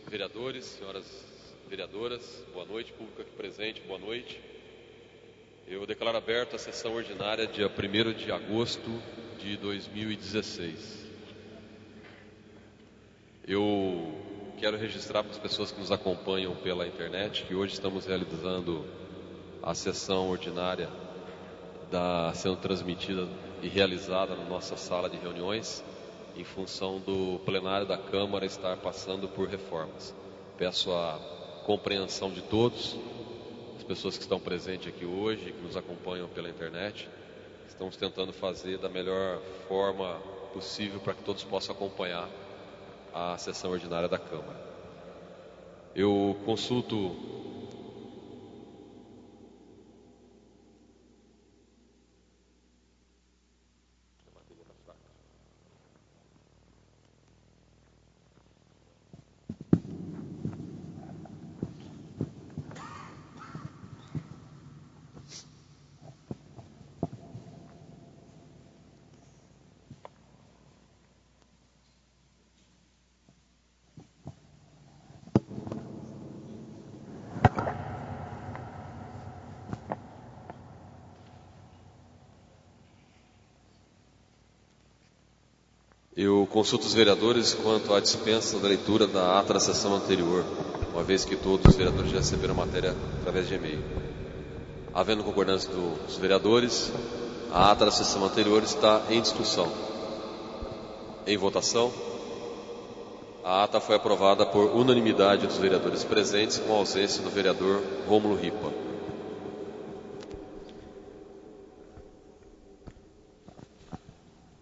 vereadores, senhoras vereadoras, boa noite, público aqui presente, boa noite. Eu declaro aberta a sessão ordinária dia 1º de agosto de 2016. Eu quero registrar para as pessoas que nos acompanham pela internet que hoje estamos realizando a sessão ordinária sendo transmitida e realizada na nossa sala de reuniões, em função do plenário da Câmara estar passando por reformas. Peço a compreensão de todos, as pessoas que estão presentes aqui hoje, que nos acompanham pela internet. Estamos tentando fazer da melhor forma possível para que todos possam acompanhar a sessão ordinária da Câmara. Eu consulto os vereadores quanto à dispensa da leitura da ata da sessão anterior, uma vez que todos os vereadores já receberam a matéria através de e-mail. Havendo concordância dos vereadores, a ata da sessão anterior está em discussão. Em votação, a ata foi aprovada por unanimidade dos vereadores presentes, com a ausência do vereador Rômulo Ripa.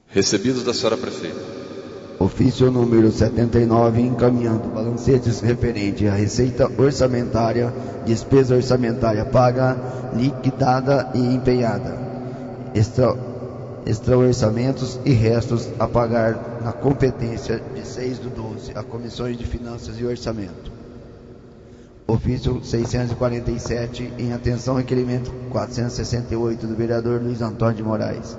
Recebidos da senhora prefeita. Ofício número 79, encaminhando balancetes referente à receita orçamentária, despesa orçamentária paga, liquidada e empenhada, extra-orçamentos e restos a pagar na competência de 6/12, a Comissões de Finanças e Orçamento. Ofício 647, em atenção ao requerimento 468 do vereador Luiz Antônio de Moraes.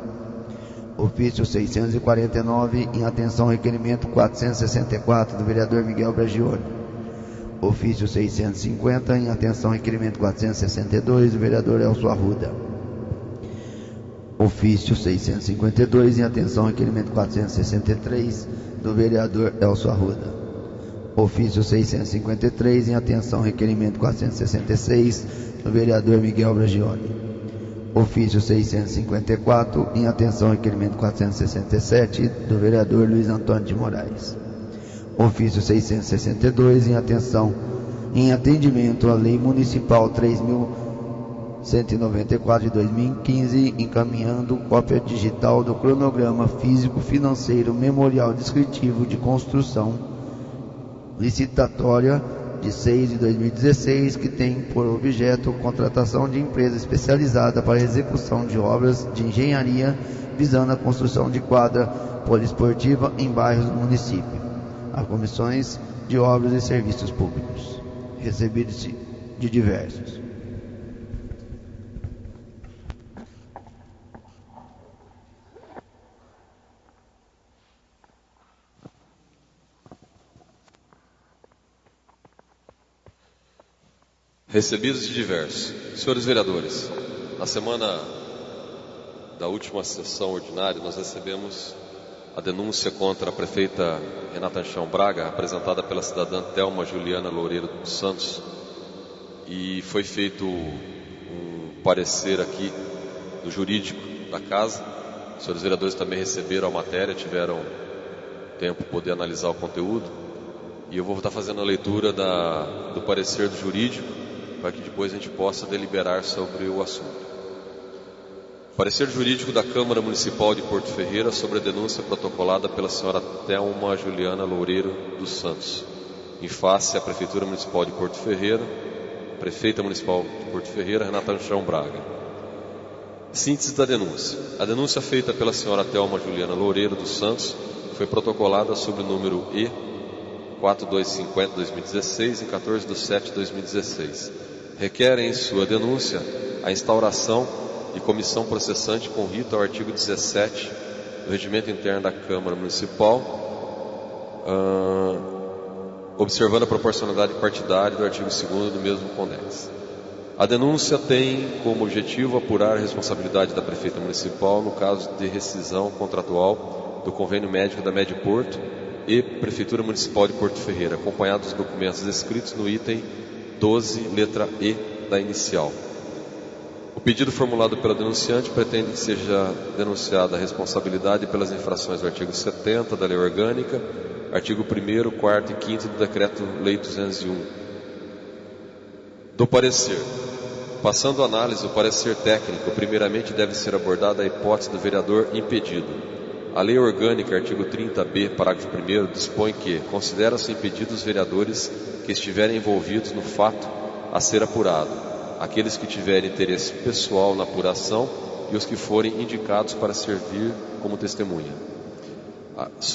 Ofício 649, em atenção ao requerimento 464 do vereador Miguel Bragioni. Ofício 650, em atenção ao requerimento 462 do vereador Elcio Arruda. Ofício 652, em atenção ao requerimento 463 do vereador Elcio Arruda. Ofício 653, em atenção ao requerimento 466 do vereador Miguel Bragioni. Ofício 654, em atenção ao requerimento 467 do vereador Luiz Antônio de Moraes. Ofício 662, em atendimento à Lei Municipal 3.194 de 2015, encaminhando cópia digital do cronograma físico-financeiro memorial descritivo de construção licitatória de 6 de 2016, que tem por objeto contratação de empresa especializada para a execução de obras de engenharia visando a construção de quadra poliesportiva em bairros do município, a comissões de obras e serviços públicos, recebidos de diversos. Recebidos de diversos. Senhores vereadores, na semana da última sessão ordinária, nós recebemos a denúncia contra a prefeita Renata Anchão Braga, apresentada pela cidadã Thelma Juliana Loureiro dos Santos, e foi feito um parecer aqui do jurídico da casa. Os senhores vereadores também receberam a matéria, tiveram tempo para poder analisar o conteúdo, e eu vou estar fazendo a leitura do parecer do jurídico, para que depois a gente possa deliberar sobre o assunto. Parecer jurídico da Câmara Municipal de Porto Ferreira sobre a denúncia protocolada pela senhora Thelma Juliana Loureiro dos Santos, em face à Prefeitura Municipal de Porto Ferreira, Prefeita Municipal de Porto Ferreira, Renata Anchão Braga. Síntese da denúncia. A denúncia feita pela senhora Thelma Juliana Loureiro dos Santos foi protocolada sob o número E 4250-2016, em 14/7/2016. Requer em sua denúncia a instauração de comissão processante com rito ao artigo 17 do Regimento Interno da Câmara Municipal, observando a proporcionalidade partidária do artigo 2º do mesmo Condex. A denúncia tem como objetivo apurar a responsabilidade da Prefeita Municipal no caso de rescisão contratual do convênio médico da Mediporto e Prefeitura Municipal de Porto Ferreira, acompanhados dos documentos descritos no item 12, letra E da inicial. O pedido formulado pela denunciante pretende que seja denunciada a responsabilidade pelas infrações do artigo 70 da Lei Orgânica, artigo 1º, 4º e 5º do Decreto-Lei 201. Do parecer. Passando a análise do parecer técnico, primeiramente deve ser abordada a hipótese do vereador impedido. A Lei Orgânica, artigo 30b, parágrafo 1º, dispõe que considera-se impedidos os vereadores que estiverem envolvidos no fato a ser apurado, aqueles que tiverem interesse pessoal na apuração e os que forem indicados para servir como testemunha.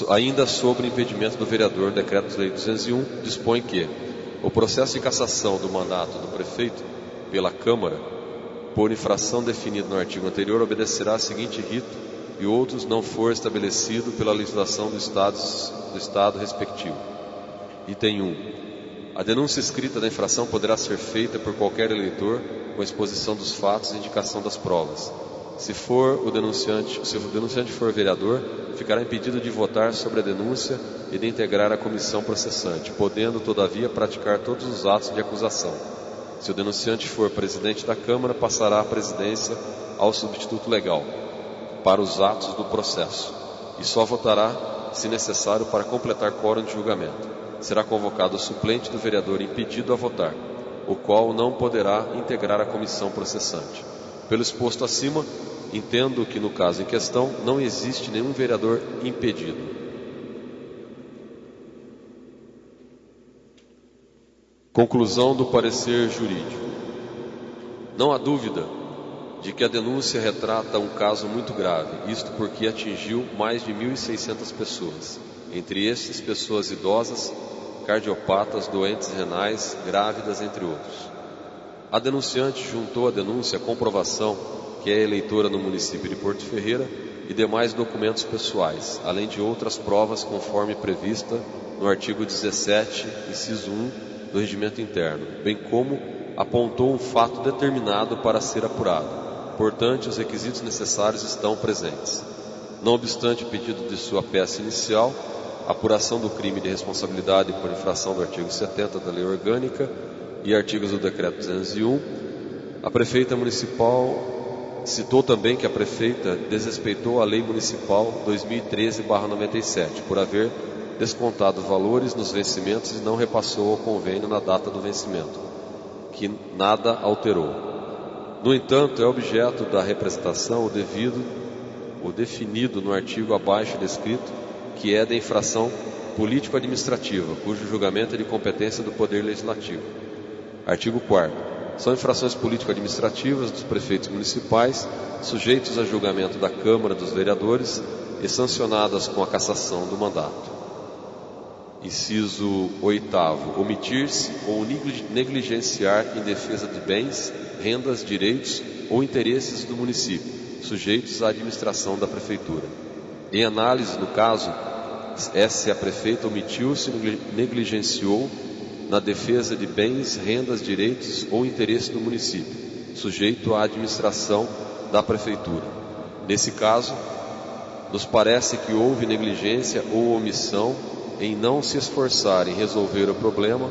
Ainda sobre o impedimento do vereador, o Decreto-Lei 201 dispõe que o processo de cassação do mandato do prefeito pela Câmara, por infração definida no artigo anterior, obedecerá a seguinte rito e outros não for estabelecido pela legislação do Estado respectivo. Item 1. A denúncia escrita da infração poderá ser feita por qualquer eleitor com exposição dos fatos e indicação das provas. Se o denunciante for vereador, ficará impedido de votar sobre a denúncia e de integrar a comissão processante, podendo, todavia, praticar todos os atos de acusação. Se o denunciante for presidente da Câmara, passará a presidência ao substituto legal para os atos do processo e só votará, se necessário, para completar quórum de julgamento. Será convocado o suplente do vereador impedido a votar, o qual não poderá integrar a comissão processante. Pelo exposto acima, entendo que no caso em questão não existe nenhum vereador impedido. Conclusão do parecer jurídico. Não há dúvida de que a denúncia retrata um caso muito grave, isto porque atingiu mais de 1.600 pessoas, entre estes pessoas idosas, cardiopatas, doentes renais, grávidas, entre outros. A denunciante juntou à denúncia a comprovação que é eleitora no município de Porto Ferreira e demais documentos pessoais, além de outras provas conforme prevista no artigo 17, inciso 1 do Regimento Interno, bem como apontou um fato determinado para ser apurado. Portanto, os requisitos necessários estão presentes. Não obstante o pedido de sua peça inicial, apuração do crime de responsabilidade por infração do artigo 70 da Lei Orgânica e artigos do Decreto 201, a Prefeita Municipal citou também que a Prefeita desrespeitou a Lei Municipal 2013/97, por haver descontado valores nos vencimentos e não repassou ao convênio na data do vencimento, que nada alterou. No entanto, é objeto da representação o definido no artigo abaixo descrito, que é da infração político-administrativa, cujo julgamento é de competência do Poder Legislativo. Artigo 4º. São infrações político-administrativas dos prefeitos municipais, sujeitos a julgamento da Câmara dos Vereadores e sancionadas com a cassação do mandato. Inciso 8º. Omitir-se ou negligenciar em defesa de bens, rendas, direitos ou interesses do município, sujeitos à administração da Prefeitura. Em análise do caso, se a Prefeita omitiu-se ou negligenciou na defesa de bens, rendas, direitos ou interesses do município, sujeito à administração da Prefeitura. Nesse caso, nos parece que houve negligência ou omissão em não se esforçar em resolver o problema,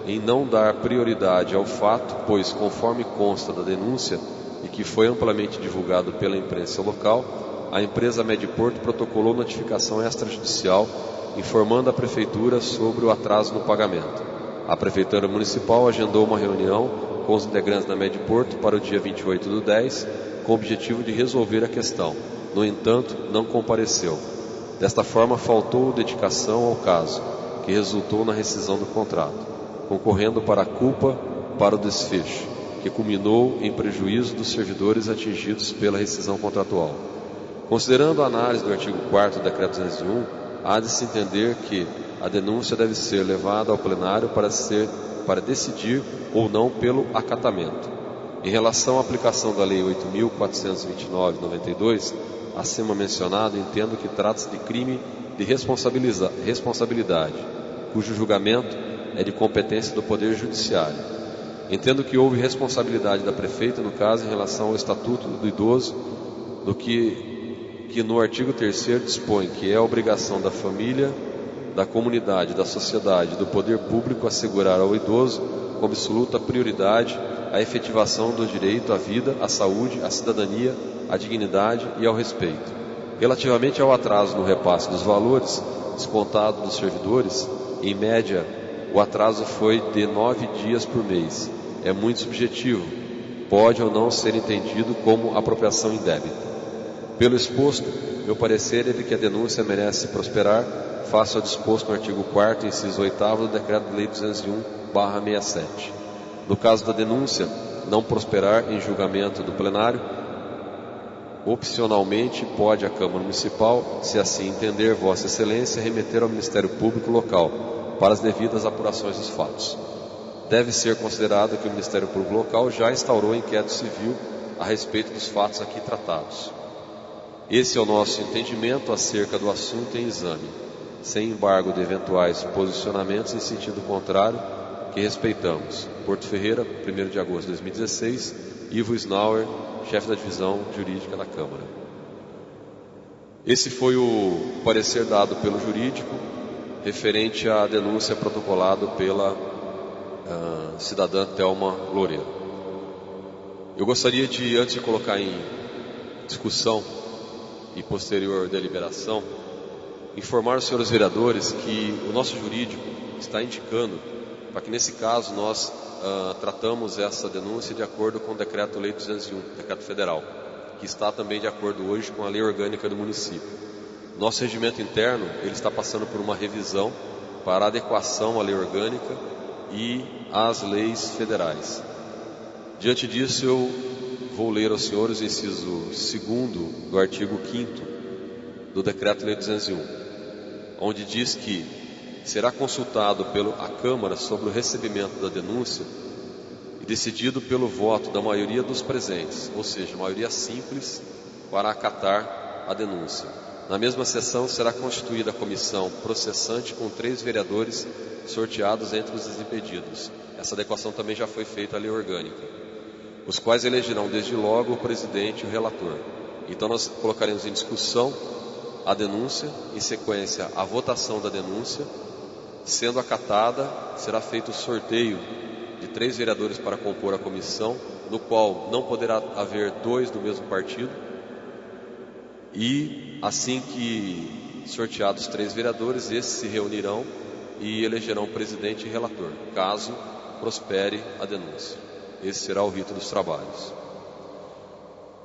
em não dar prioridade ao fato, pois, conforme consta da denúncia e que foi amplamente divulgado pela imprensa local, a empresa Mediporto protocolou notificação extrajudicial informando a Prefeitura sobre o atraso no pagamento. A Prefeitura Municipal agendou uma reunião com os integrantes da Mediporto para o dia 28/10, com o objetivo de resolver a questão. No entanto, não compareceu. Desta forma, faltou dedicação ao caso, que resultou na rescisão do contrato, concorrendo para a culpa para o desfecho, que culminou em prejuízo dos servidores atingidos pela rescisão contratual. Considerando a análise do artigo 4º do Decreto 201, há de se entender que a denúncia deve ser levada ao plenário para decidir ou não pelo acatamento. Em relação à aplicação da Lei 8.429/92, acima mencionado, entendo que trata-se de crime de responsabilidade, cujo julgamento é de competência do Poder Judiciário. Entendo que houve responsabilidade da prefeita, no caso, em relação ao Estatuto do Idoso, do que no artigo 3º dispõe que é a obrigação da família, da comunidade, da sociedade, do poder público assegurar ao idoso, com absoluta prioridade, a efetivação do direito à vida, à saúde, à cidadania, à dignidade e ao respeito. Relativamente ao atraso no repasse dos valores descontado dos servidores, em média, o atraso foi de 9 dias por mês. É muito subjetivo, pode ou não ser entendido como apropriação indébita. Pelo exposto, meu parecer é de que a denúncia merece prosperar face ao disposto no artigo 4º, inciso 8º do Decreto-Lei 201/67. No caso da denúncia não prosperar em julgamento do plenário, opcionalmente pode a Câmara Municipal, se assim entender Vossa Excelência, remeter ao Ministério Público local para as devidas apurações dos fatos. Deve ser considerado que o Ministério Público local já instaurou inquérito civil a respeito dos fatos aqui tratados. Esse é o nosso entendimento acerca do assunto em exame, sem embargo de eventuais posicionamentos em sentido contrário, que respeitamos. Porto Ferreira, 1º de agosto de 2016, Ivo Snauer, chefe da divisão jurídica da Câmara. Esse foi o parecer dado pelo jurídico, referente à denúncia protocolada pela cidadã Thelma Loureiro. Eu gostaria de, antes de colocar em discussão e posterior deliberação, informar os senhores vereadores que o nosso jurídico está indicando para que nesse caso nós tratamos essa denúncia de acordo com o Decreto-Lei 201, Decreto Federal, que está também de acordo hoje com a Lei Orgânica do município. Nosso regimento interno ele está passando por uma revisão para adequação à Lei Orgânica e às leis federais. Diante disso, eu vou ler aos senhores o inciso 2º do artigo 5º do Decreto-Lei 201, onde diz que será consultado a Câmara sobre o recebimento da denúncia e decidido pelo voto da maioria dos presentes, ou seja, maioria simples, para acatar a denúncia. Na mesma sessão será constituída a comissão processante com 3 vereadores sorteados entre os desimpedidos. Essa adequação também já foi feita à lei orgânica, os quais elegerão desde logo o presidente e o relator. Então nós colocaremos em discussão a denúncia, em sequência a votação da denúncia. Sendo acatada, será feito o sorteio de 3 vereadores para compor a comissão, no qual não poderá haver 2 do mesmo partido. E assim que sorteados 3 vereadores, esses se reunirão e elegerão presidente e relator, caso prospere a denúncia. Esse será o rito dos trabalhos.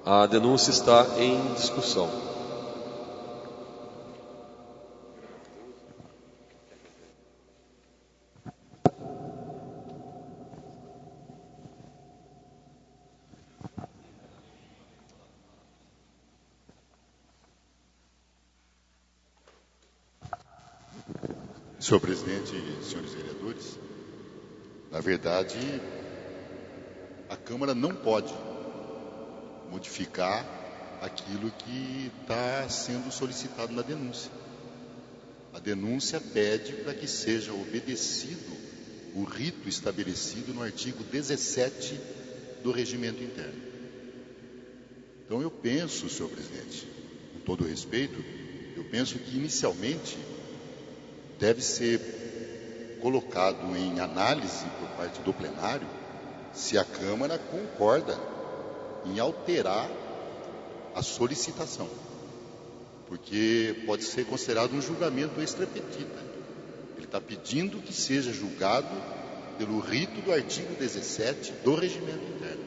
A denúncia está em discussão. Senhor presidente e senhores vereadores, na verdade, a Câmara não pode modificar aquilo que está sendo solicitado na denúncia. A denúncia pede para que seja obedecido o rito estabelecido no artigo 17 do Regimento Interno. Então eu penso, senhor presidente, com todo respeito, eu penso que inicialmente deve ser colocado em análise por parte do plenário se a Câmara concorda em alterar a solicitação, porque pode ser considerado um julgamento extra petita. Ele está pedindo que seja julgado pelo rito do artigo 17 do Regimento Interno.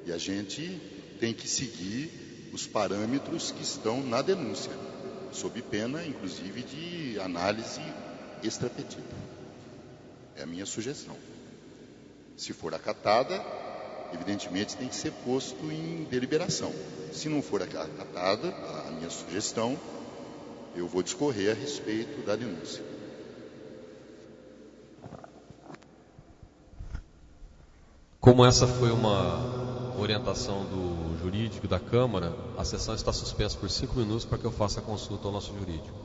E a gente tem que seguir os parâmetros que estão na denúncia, sob pena, inclusive, de análise extra petita. É a minha sugestão. Se for acatada, evidentemente tem que ser posto em deliberação. Se não for acatada a minha sugestão, eu vou discorrer a respeito da denúncia. Como essa foi uma orientação do jurídico da Câmara, a sessão está suspensa por 5 minutos para que eu faça a consulta ao nosso jurídico.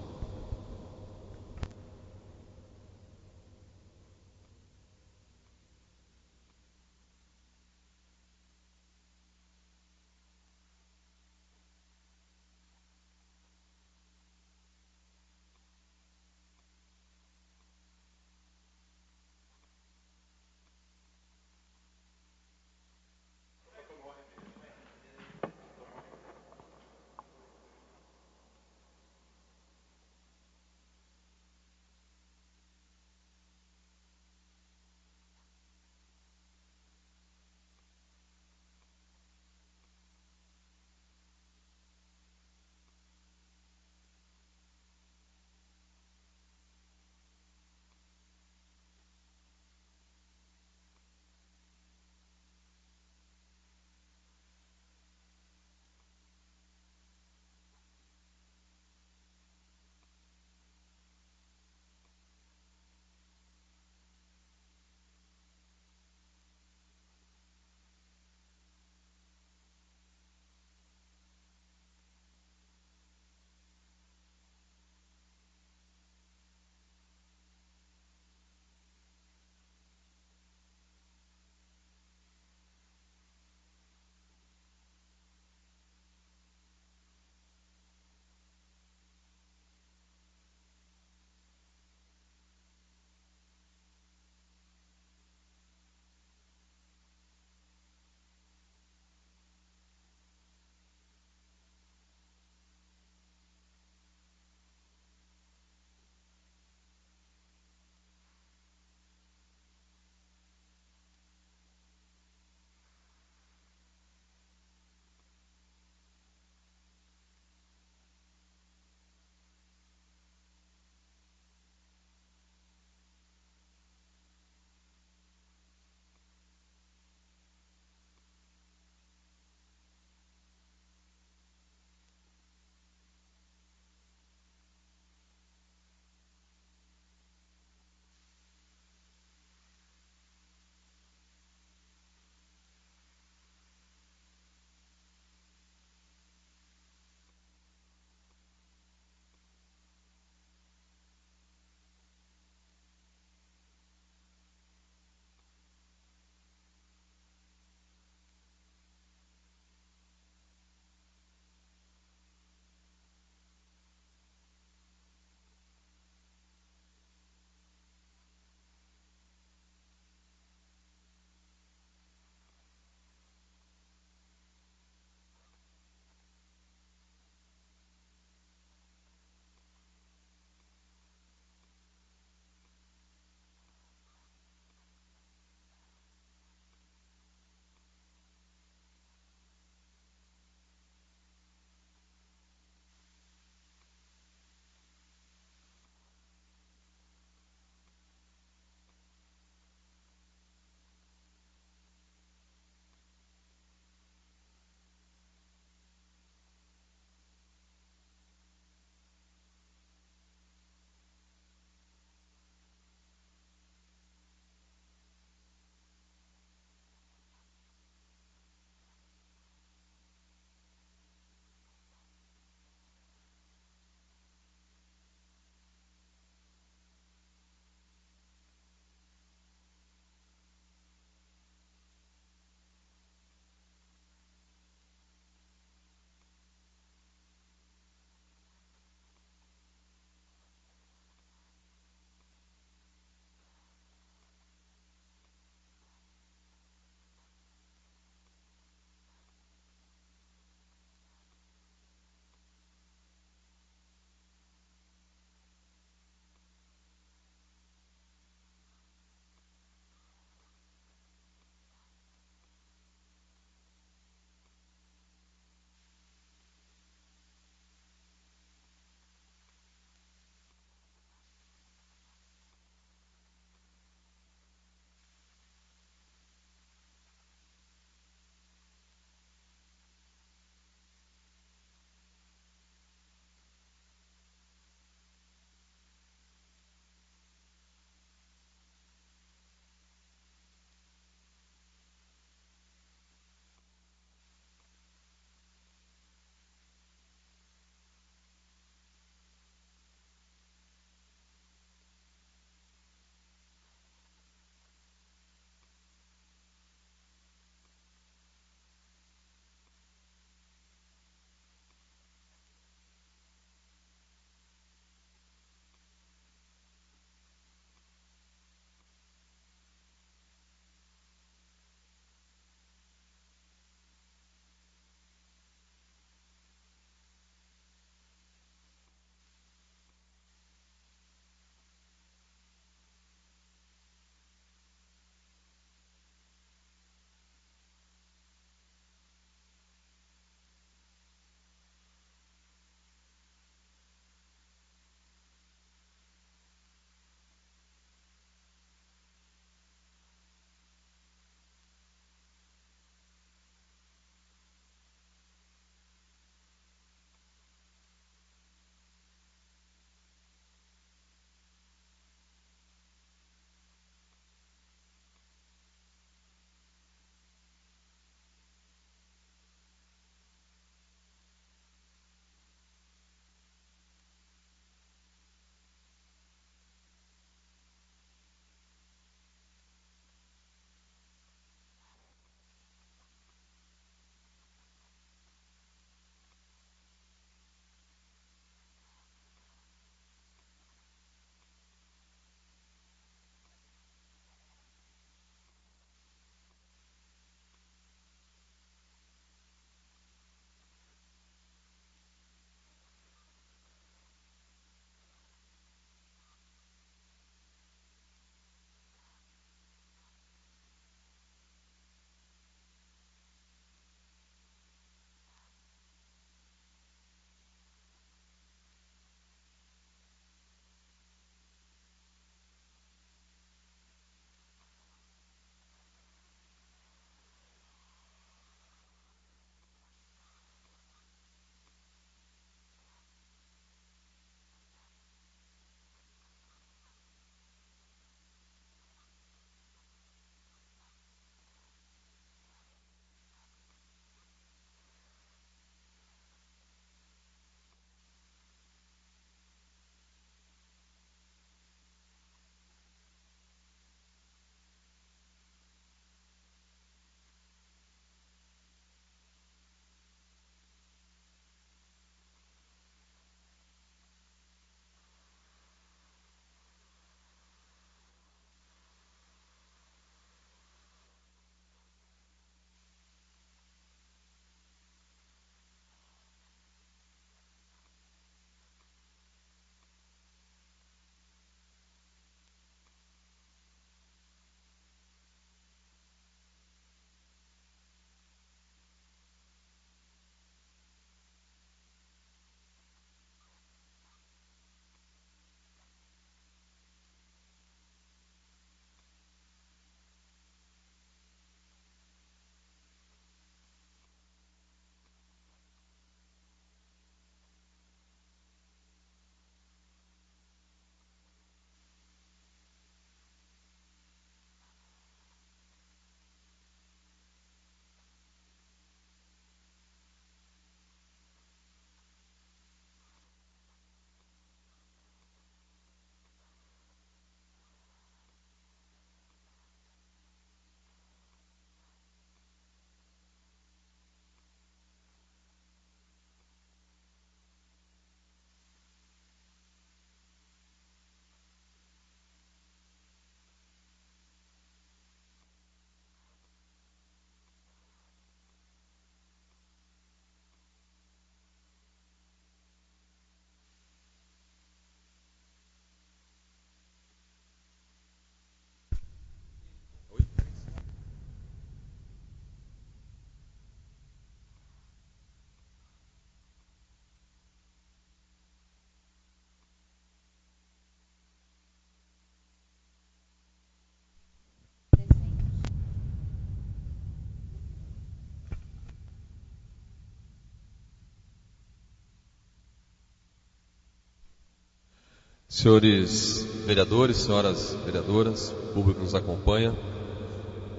Senhores vereadores, senhoras vereadoras, público que nos acompanha,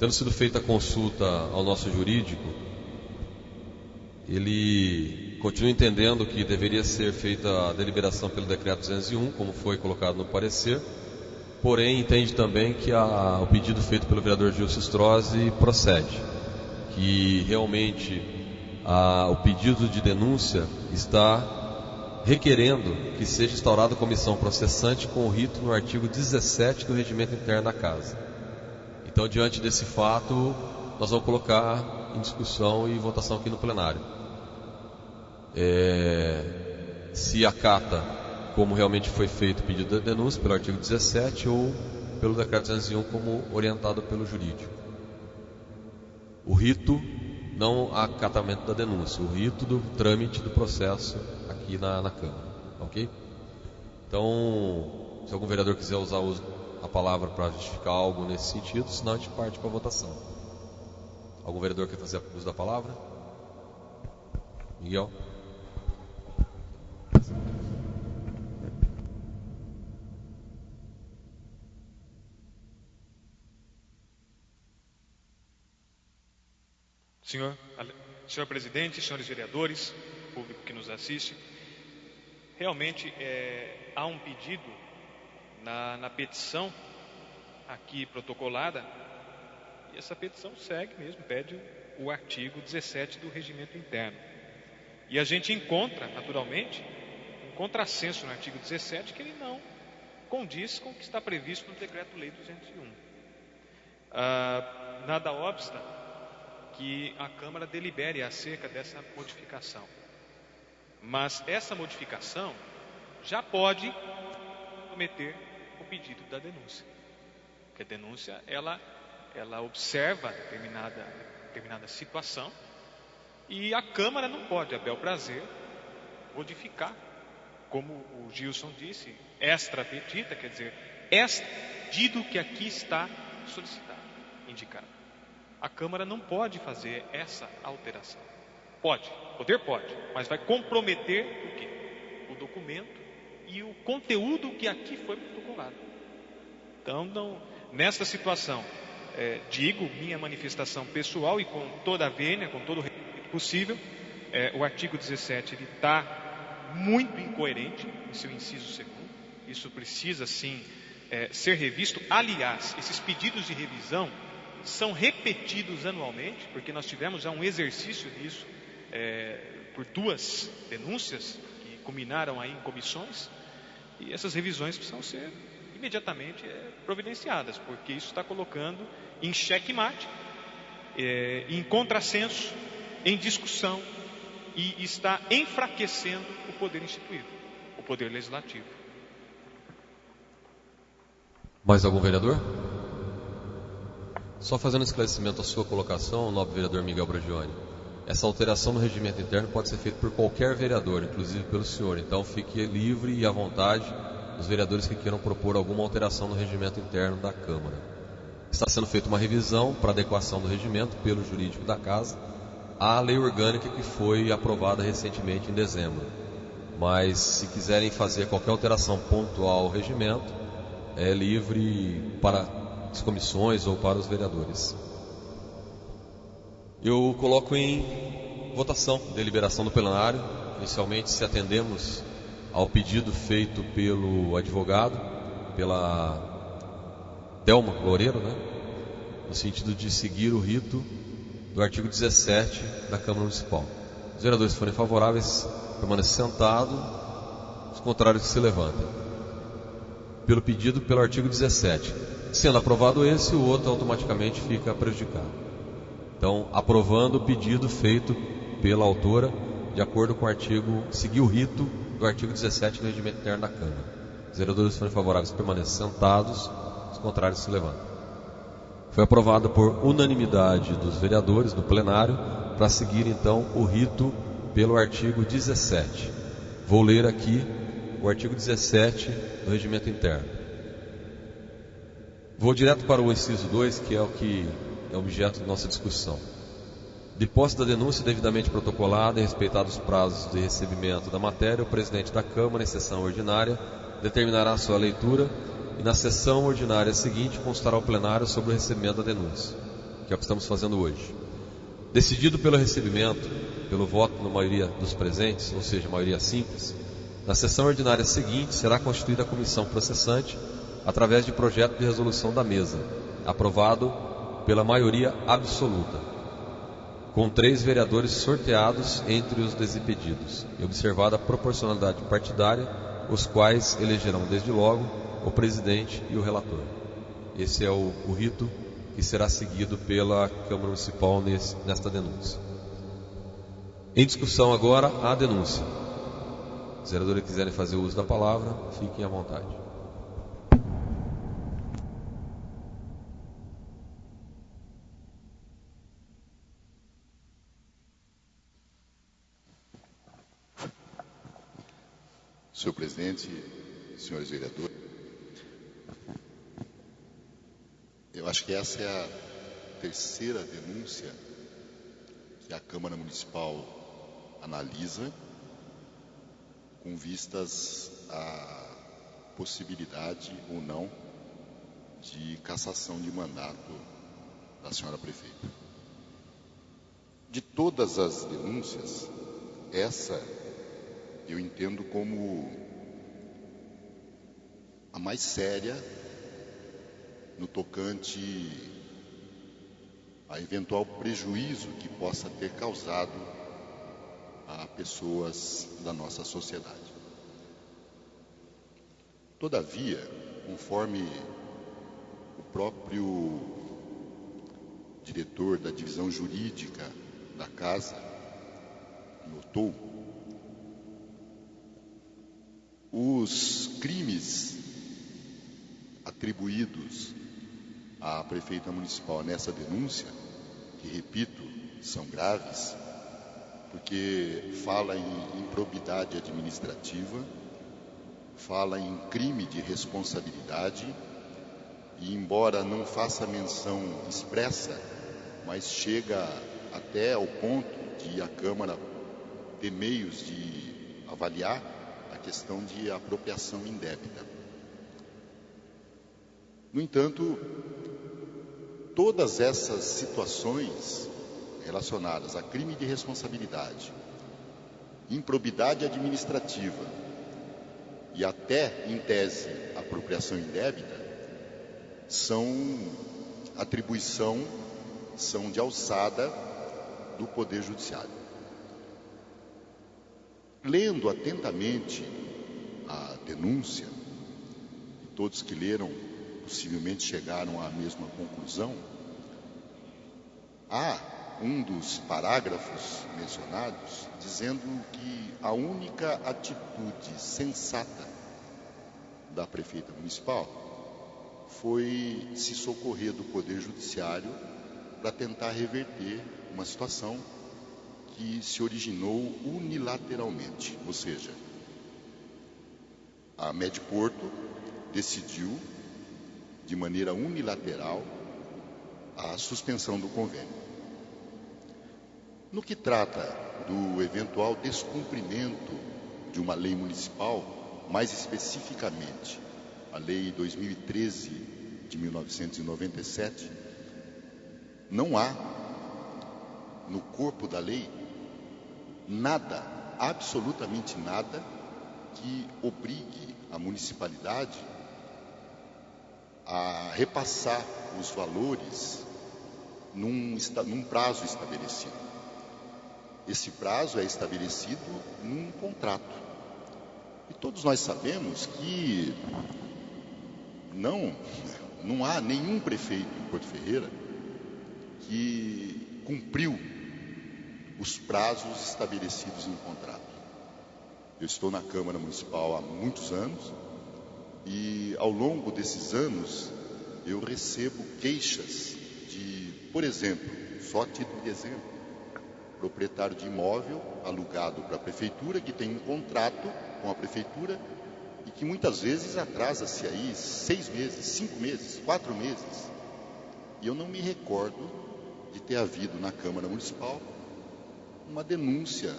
tendo sido feita a consulta ao nosso jurídico, ele continua entendendo que deveria ser feita a deliberação pelo decreto 201, como foi colocado no parecer, porém entende também que o pedido feito pelo vereador Gilson Strozzi procede, que realmente o pedido de denúncia está requerendo que seja instaurada a comissão processante com o rito no artigo 17 do Regimento Interno da Casa. Então, diante desse fato, nós vamos colocar em discussão e votação aqui no plenário. Se acata como realmente foi feito o pedido de denúncia pelo artigo 17 ou pelo decreto 201 como orientado pelo jurídico. O rito, não acatamento da denúncia, o rito do trâmite do processo aqui na Câmara, ok? Então, se algum vereador quiser usar a palavra para justificar algo nesse sentido, senão a gente parte para a votação. Algum vereador quer fazer uso da palavra? Miguel? Senhor presidente, senhores vereadores, público que nos assiste, realmente há um pedido na petição aqui protocolada, e essa petição segue mesmo, pede o artigo 17 do Regimento Interno. E a gente encontra, naturalmente, um contrassenso no artigo 17 que ele não condiz com o que está previsto no Decreto-Lei 201. Nada obsta que a Câmara delibere acerca dessa modificação. Mas essa modificação já pode cometer o pedido da denúncia. Porque a denúncia, ela observa determinada situação e a Câmara não pode, a bel prazer, modificar, como o Gilson disse, extra petita, quer dizer, extra pedido que aqui está solicitado, indicado. A Câmara não pode fazer essa alteração. Poder pode, mas vai comprometer o quê? O documento e o conteúdo que aqui foi protocolado. Então, nessa situação, digo minha manifestação pessoal e com toda a vênia, com todo o respeito possível, o artigo 17 está muito incoerente em seu inciso segundo. Isso precisa, sim, ser revisto. Aliás, esses pedidos de revisão são repetidos anualmente, porque nós tivemos já um exercício disso por 2 denúncias que culminaram aí em comissões, e essas revisões precisam ser imediatamente providenciadas, porque isso está colocando em xeque-mate, em contrassenso, em discussão, e está enfraquecendo o poder instituído, o poder legislativo. Mais algum vereador? Só fazendo esclarecimento à sua colocação, nobre vereador Miguel Bragioni, essa alteração no regimento interno pode ser feita por qualquer vereador, inclusive pelo senhor. Então fique livre e à vontade os vereadores que queiram propor alguma alteração no regimento interno da Câmara. Está sendo feita uma revisão para adequação do regimento pelo jurídico da Casa à lei orgânica que foi aprovada recentemente em dezembro. Mas se quiserem fazer qualquer alteração pontual ao regimento, é livre para as comissões ou para os vereadores. Eu coloco em votação, deliberação do plenário. Inicialmente, se atendemos ao pedido feito pelo advogado, pela Delma Loureiro, no sentido de seguir o rito do artigo 17 da Câmara Municipal. Os vereadores que forem favoráveis, permanecem sentados, os contrários que se levantem. Pelo pedido pelo artigo 17. Sendo aprovado esse, o outro automaticamente fica prejudicado. Então, aprovando o pedido feito pela autora, de acordo com o artigo, seguir o rito do artigo 17 do Regimento Interno da Câmara. Os vereadores que forem favoráveis permanecem sentados, os contrários se levantam. Foi aprovado por unanimidade dos vereadores no plenário para seguir então o rito pelo artigo 17. Vou ler aqui o artigo 17 do Regimento Interno. Vou direto para o inciso 2, que é o que é objeto da nossa discussão. De posse da denúncia devidamente protocolada e respeitados os prazos de recebimento da matéria, o presidente da Câmara, em sessão ordinária, determinará a sua leitura e na sessão ordinária seguinte constará ao plenário sobre o recebimento da denúncia, que é o que estamos fazendo hoje. Decidido pelo recebimento, pelo voto na maioria dos presentes, ou seja, maioria simples, na sessão ordinária seguinte será constituída a comissão processante através de projeto de resolução da mesa, aprovado pela maioria absoluta, com 3 vereadores sorteados entre os desimpedidos, e observada a proporcionalidade partidária, os quais elegerão desde logo o presidente e o relator. Esse é o rito que será seguido pela Câmara Municipal nesta denúncia. Em discussão agora a denúncia. Os vereadores que quiserem fazer uso da palavra, fiquem à vontade. Senhor presidente, senhores vereadores, eu acho que essa é a 3ª denúncia que a Câmara Municipal analisa com vistas à possibilidade ou não de cassação de mandato da senhora prefeita. De todas as denúncias, essa eu entendo como a mais séria no tocante a eventual prejuízo que possa ter causado a pessoas da nossa sociedade. Todavia, conforme o próprio diretor da divisão jurídica da casa notou, os crimes atribuídos à prefeita municipal nessa denúncia, que repito, são graves, porque fala em improbidade administrativa, fala em crime de responsabilidade, e embora não faça menção expressa, mas chega até ao ponto de a Câmara ter meios de avaliar a questão de apropriação indébita. No entanto, todas essas situações relacionadas a crime de responsabilidade, improbidade administrativa e até, em tese, apropriação indébita, são de alçada do Poder Judiciário. Lendo atentamente a denúncia, e todos que leram possivelmente chegaram à mesma conclusão, há um dos parágrafos mencionados dizendo que a única atitude sensata da prefeita municipal foi se socorrer do Poder Judiciário para tentar reverter uma situação que se originou unilateralmente, ou seja, a Mediporto decidiu de maneira unilateral a suspensão do convênio. No que trata do eventual descumprimento de uma lei municipal, mais especificamente a Lei 2013 de 1997, não há no corpo da lei nada, absolutamente nada, que obrigue a municipalidade a repassar os valores num prazo estabelecido. Esse prazo é estabelecido num contrato. E todos nós sabemos que não há nenhum prefeito em Porto Ferreira que cumpriu os prazos estabelecidos em contrato. Eu estou na Câmara Municipal há muitos anos e, ao longo desses anos, eu recebo queixas de, por exemplo, só a título de exemplo, proprietário de imóvel alugado para a prefeitura, que tem um contrato com a prefeitura e que muitas vezes atrasa-se aí 6 meses, 5 meses, 4 meses. E eu não me recordo de ter havido na Câmara Municipal uma denúncia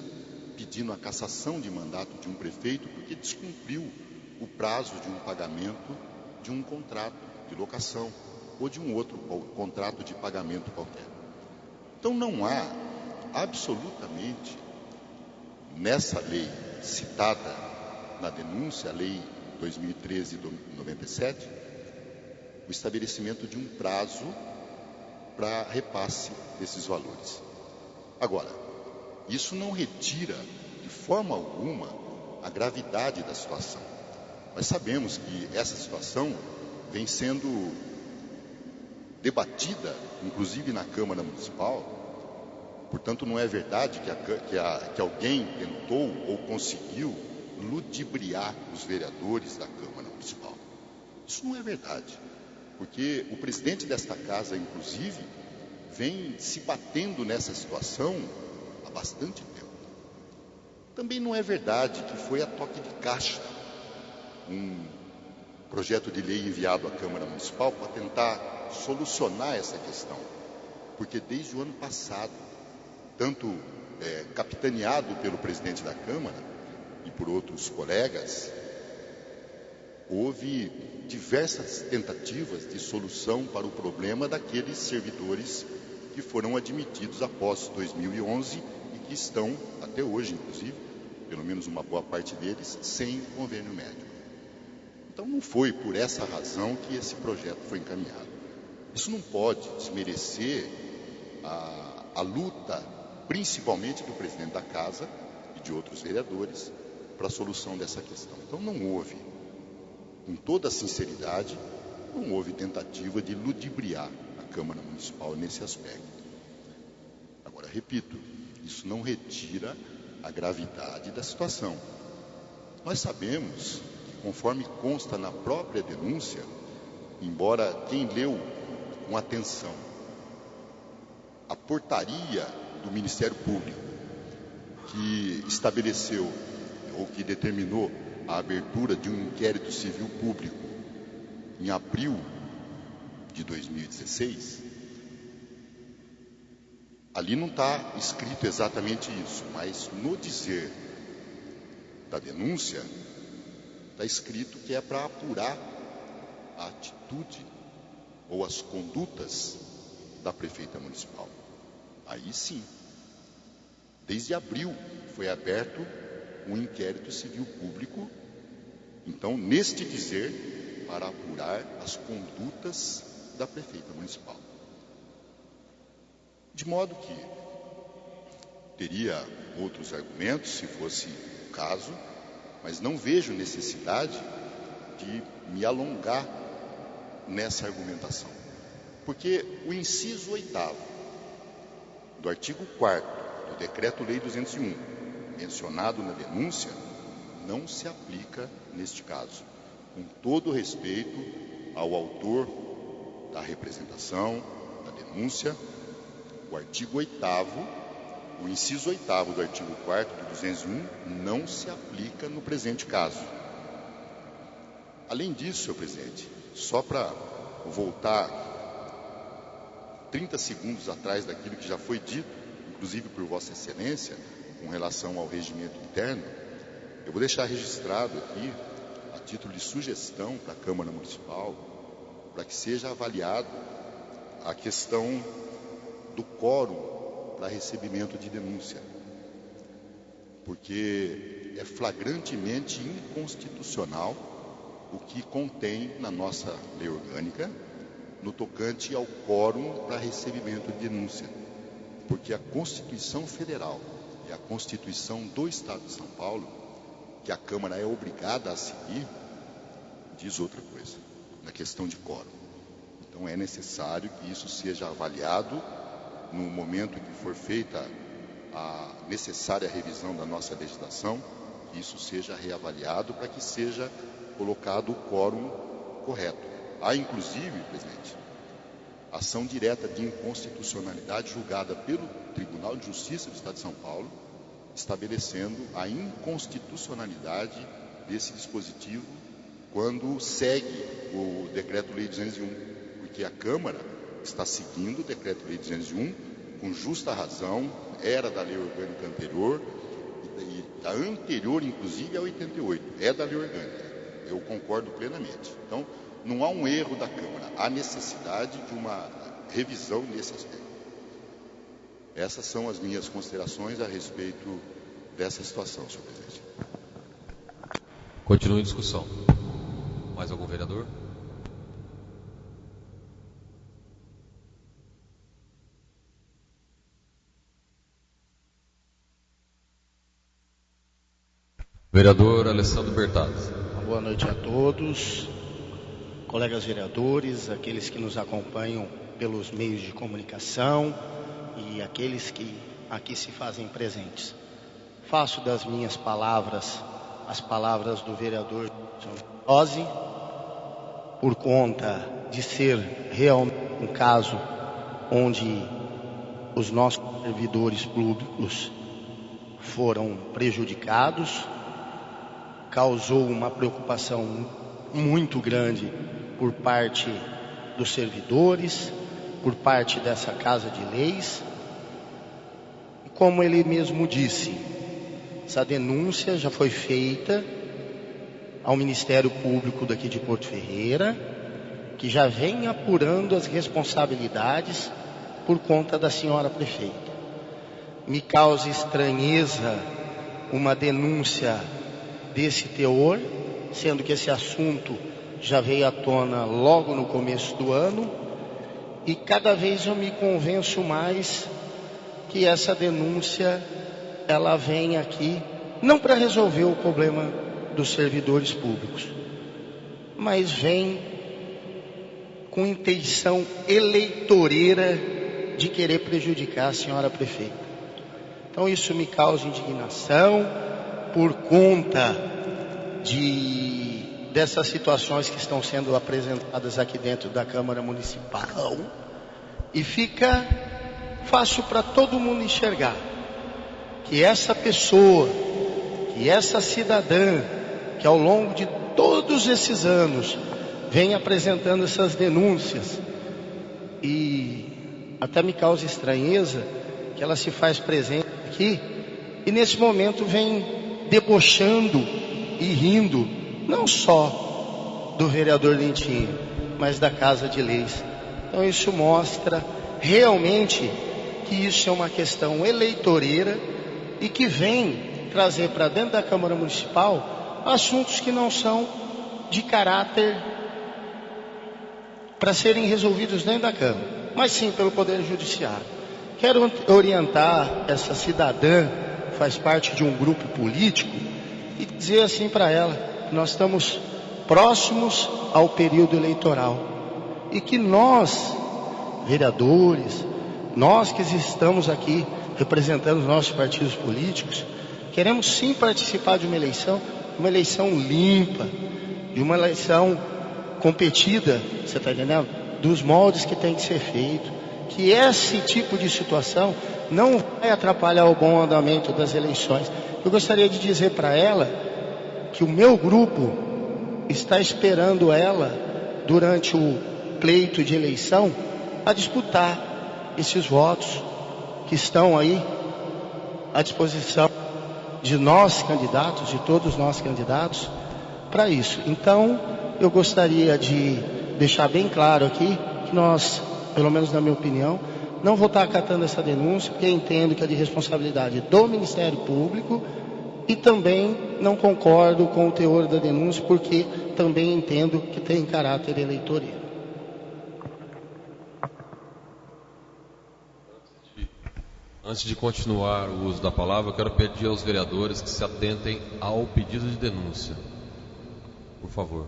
pedindo a cassação de mandato de um prefeito porque descumpriu o prazo de um pagamento de um contrato de locação ou de um outro contrato de pagamento qualquer. Então não há absolutamente nessa lei citada na denúncia, a lei 2013/97, o estabelecimento de um prazo para repasse desses valores. Agora, isso não retira de forma alguma a gravidade da situação. Nós sabemos que essa situação vem sendo debatida, inclusive na Câmara Municipal. Portanto, não é verdade que alguém tentou ou conseguiu ludibriar os vereadores da Câmara Municipal. Isso não é verdade, porque o presidente desta casa, inclusive, vem se batendo nessa situação há bastante tempo. Também não é verdade que foi a toque de caixa um projeto de lei enviado à Câmara Municipal para tentar solucionar essa questão, porque desde o ano passado, tanto capitaneado pelo presidente da Câmara e por outros colegas, houve diversas tentativas de solução para o problema daqueles servidores que foram admitidos após 2011 e que estão até hoje, inclusive, pelo menos uma boa parte deles, sem convênio médico. Então não foi por essa razão que esse projeto foi encaminhado. Isso não pode desmerecer a luta, principalmente do presidente da casa e de outros vereadores, para a solução dessa questão. Então não houve, com toda a sinceridade, não houve tentativa de ludibriar a Câmara Municipal nesse aspecto. Agora, repito, isso não retira a gravidade da situação. Nós sabemos que, conforme consta na própria denúncia, embora quem leu com atenção a portaria do Ministério Público que estabeleceu ou que determinou a abertura de um inquérito civil público em abril de 2016, ali não está escrito exatamente isso, mas no dizer da denúncia está escrito que é para apurar a atitude ou as condutas da prefeita municipal. Aí sim, desde abril foi aberto um inquérito civil público, então, neste dizer, para apurar as condutas da prefeita municipal. De modo que teria outros argumentos, se fosse o caso, mas não vejo necessidade de me alongar nessa argumentação. Porque o inciso 8º do artigo 4º do Decreto-Lei 201, mencionado na denúncia, não se aplica neste caso. Com todo o respeito ao autor da representação, da denúncia, o artigo 8º, o inciso 8º do artigo 4º do 201 não se aplica no presente caso. Além disso, senhor presidente, só para voltar 30 segundos atrás daquilo que já foi dito, inclusive por Vossa Excelência, com relação ao regimento interno, eu vou deixar registrado aqui, a título de sugestão para a Câmara Municipal, para que seja avaliado a questão do quórum para recebimento de denúncia, porque é flagrantemente inconstitucional o que contém na nossa lei orgânica no tocante ao quórum para recebimento de denúncia, porque a Constituição Federal e a Constituição do Estado de São Paulo, que a Câmara é obrigada a seguir, diz outra coisa, na questão de quórum. Então é necessário que isso seja avaliado no momento que for feita a necessária revisão da nossa legislação, que isso seja reavaliado para que seja colocado o quórum correto. Há, inclusive, presidente, ação direta de inconstitucionalidade julgada pelo Tribunal de Justiça do Estado de São Paulo, estabelecendo a inconstitucionalidade desse dispositivo quando segue o Decreto-Lei 201, porque a Câmara está seguindo o Decreto-Lei 201 com justa razão, era da lei orgânica anterior, e a anterior, inclusive, a 88, é da lei orgânica. Eu concordo plenamente. Então, não há um erro da Câmara, há necessidade de uma revisão nesse aspecto. Essas são as minhas considerações a respeito dessa situação, senhor presidente. Continue a discussão. Mais algum vereador? Vereador Alessandro Bertazzi. Boa noite a todos, colegas vereadores, aqueles que nos acompanham pelos meios de comunicação e aqueles que aqui se fazem presentes. Faço das minhas palavras as palavras do vereador Ozzy, por conta de ser realmente um caso onde os nossos servidores públicos foram prejudicados, causou uma preocupação muito grande por parte dos servidores, por parte dessa Casa de Leis. E como ele mesmo disse, essa denúncia já foi feita ao Ministério Público daqui de Porto Ferreira, que já vem apurando as responsabilidades por conta da senhora prefeita. Me causa estranheza uma denúncia desse teor, sendo que esse assunto já veio à tona logo no começo do ano, e cada vez eu me convenço mais que essa denúncia ela vem aqui não para resolver o problema dos servidores públicos, mas vem com intenção eleitoreira de querer prejudicar a senhora prefeita. Então isso me causa indignação por conta dessas situações que estão sendo apresentadas aqui dentro da Câmara Municipal, e fica fácil para todo mundo enxergar que essa pessoa, que essa cidadã, que ao longo de todos esses anos vem apresentando essas denúncias, e até me causa estranheza que ela se faz presente aqui e nesse momento vem debochando e rindo, não só do vereador Lentinho, mas da Casa de Leis. Então isso mostra realmente que isso é uma questão eleitoreira e que vem trazer para dentro da Câmara Municipal assuntos que não são de caráter para serem resolvidos dentro da Câmara, mas sim pelo Poder Judiciário. Quero orientar essa cidadã, que faz parte de um grupo político, e dizer assim para ela, que nós estamos próximos ao período eleitoral e que nós, vereadores, nós que estamos aqui representando os nossos partidos políticos, queremos sim participar de uma eleição limpa, de uma eleição competida, você está entendendo? Dos moldes que tem que ser feito, que esse tipo de situação não vai atrapalhar o bom andamento das eleições. Eu gostaria de dizer para ela que o meu grupo está esperando ela, durante o pleito de eleição, a disputar esses votos que estão aí à disposição de nós candidatos, de todos nós candidatos, para isso. Então, eu gostaria de deixar bem claro aqui que nós, pelo menos na minha opinião, não vou estar acatando essa denúncia, porque entendo que é de responsabilidade do Ministério Público, e também não concordo com o teor da denúncia, porque também entendo que tem caráter eleitoreiro. Antes de continuar o uso da palavra, eu quero pedir aos vereadores que se atentem ao pedido de denúncia, por favor.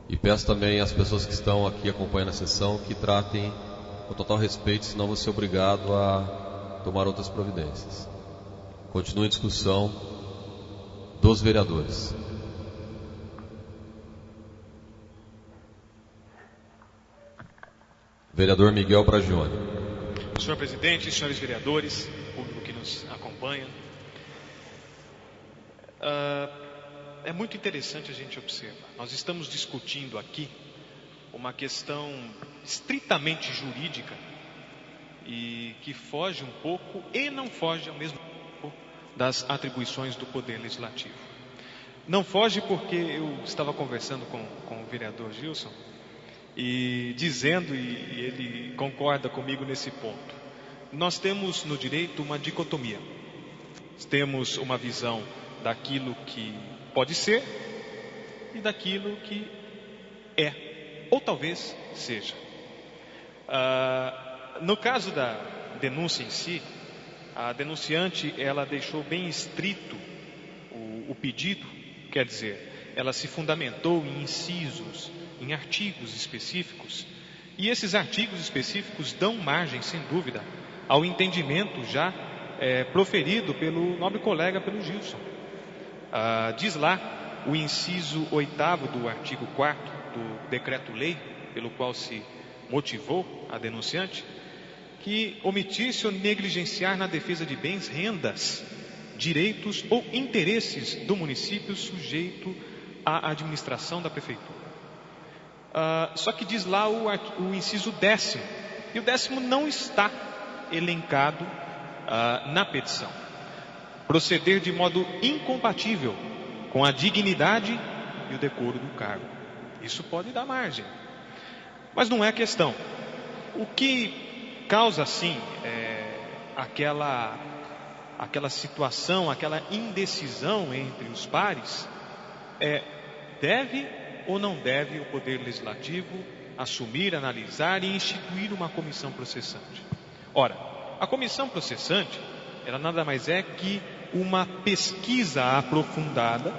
E peço também às pessoas que estão aqui acompanhando a sessão que tratem com total respeito, senão vou ser obrigado a tomar outras providências. Continue a discussão dos vereadores. Vereador Miguel Bragione. Senhor presidente, senhores vereadores, público que nos acompanha, é muito interessante a gente observar. Nós estamos discutindo aqui uma questão estritamente jurídica e que foge um pouco e não foge ao mesmo tempo das atribuições do Poder Legislativo. Não foge, porque eu estava conversando com o vereador Gilson e dizendo, e ele concorda comigo nesse ponto. Nós temos no direito uma dicotomia. Temos uma visão daquilo que pode ser e daquilo que é, ou talvez seja. No caso da denúncia em si, a denunciante, ela deixou bem estrito o pedido, quer dizer, ela se fundamentou em incisos, em artigos específicos, e esses artigos específicos dão margem, sem dúvida, ao entendimento já proferido pelo nobre colega, pelo Gilson. Diz lá o inciso 8º do artigo 4º do decreto-lei, pelo qual se motivou a denunciante, que omitisse ou negligenciar na defesa de bens, rendas, direitos ou interesses do município sujeito à administração da prefeitura. Só que diz lá o inciso 10º, e o 10º não está elencado na petição. Proceder de modo incompatível com a dignidade e o decoro do cargo. Isso pode dar margem, mas não é a questão. O que causa, sim, aquela situação, aquela indecisão entre os pares, deve ou não deve o Poder Legislativo assumir, analisar e instituir uma comissão processante. Ora, a comissão processante, ela nada mais é que uma pesquisa aprofundada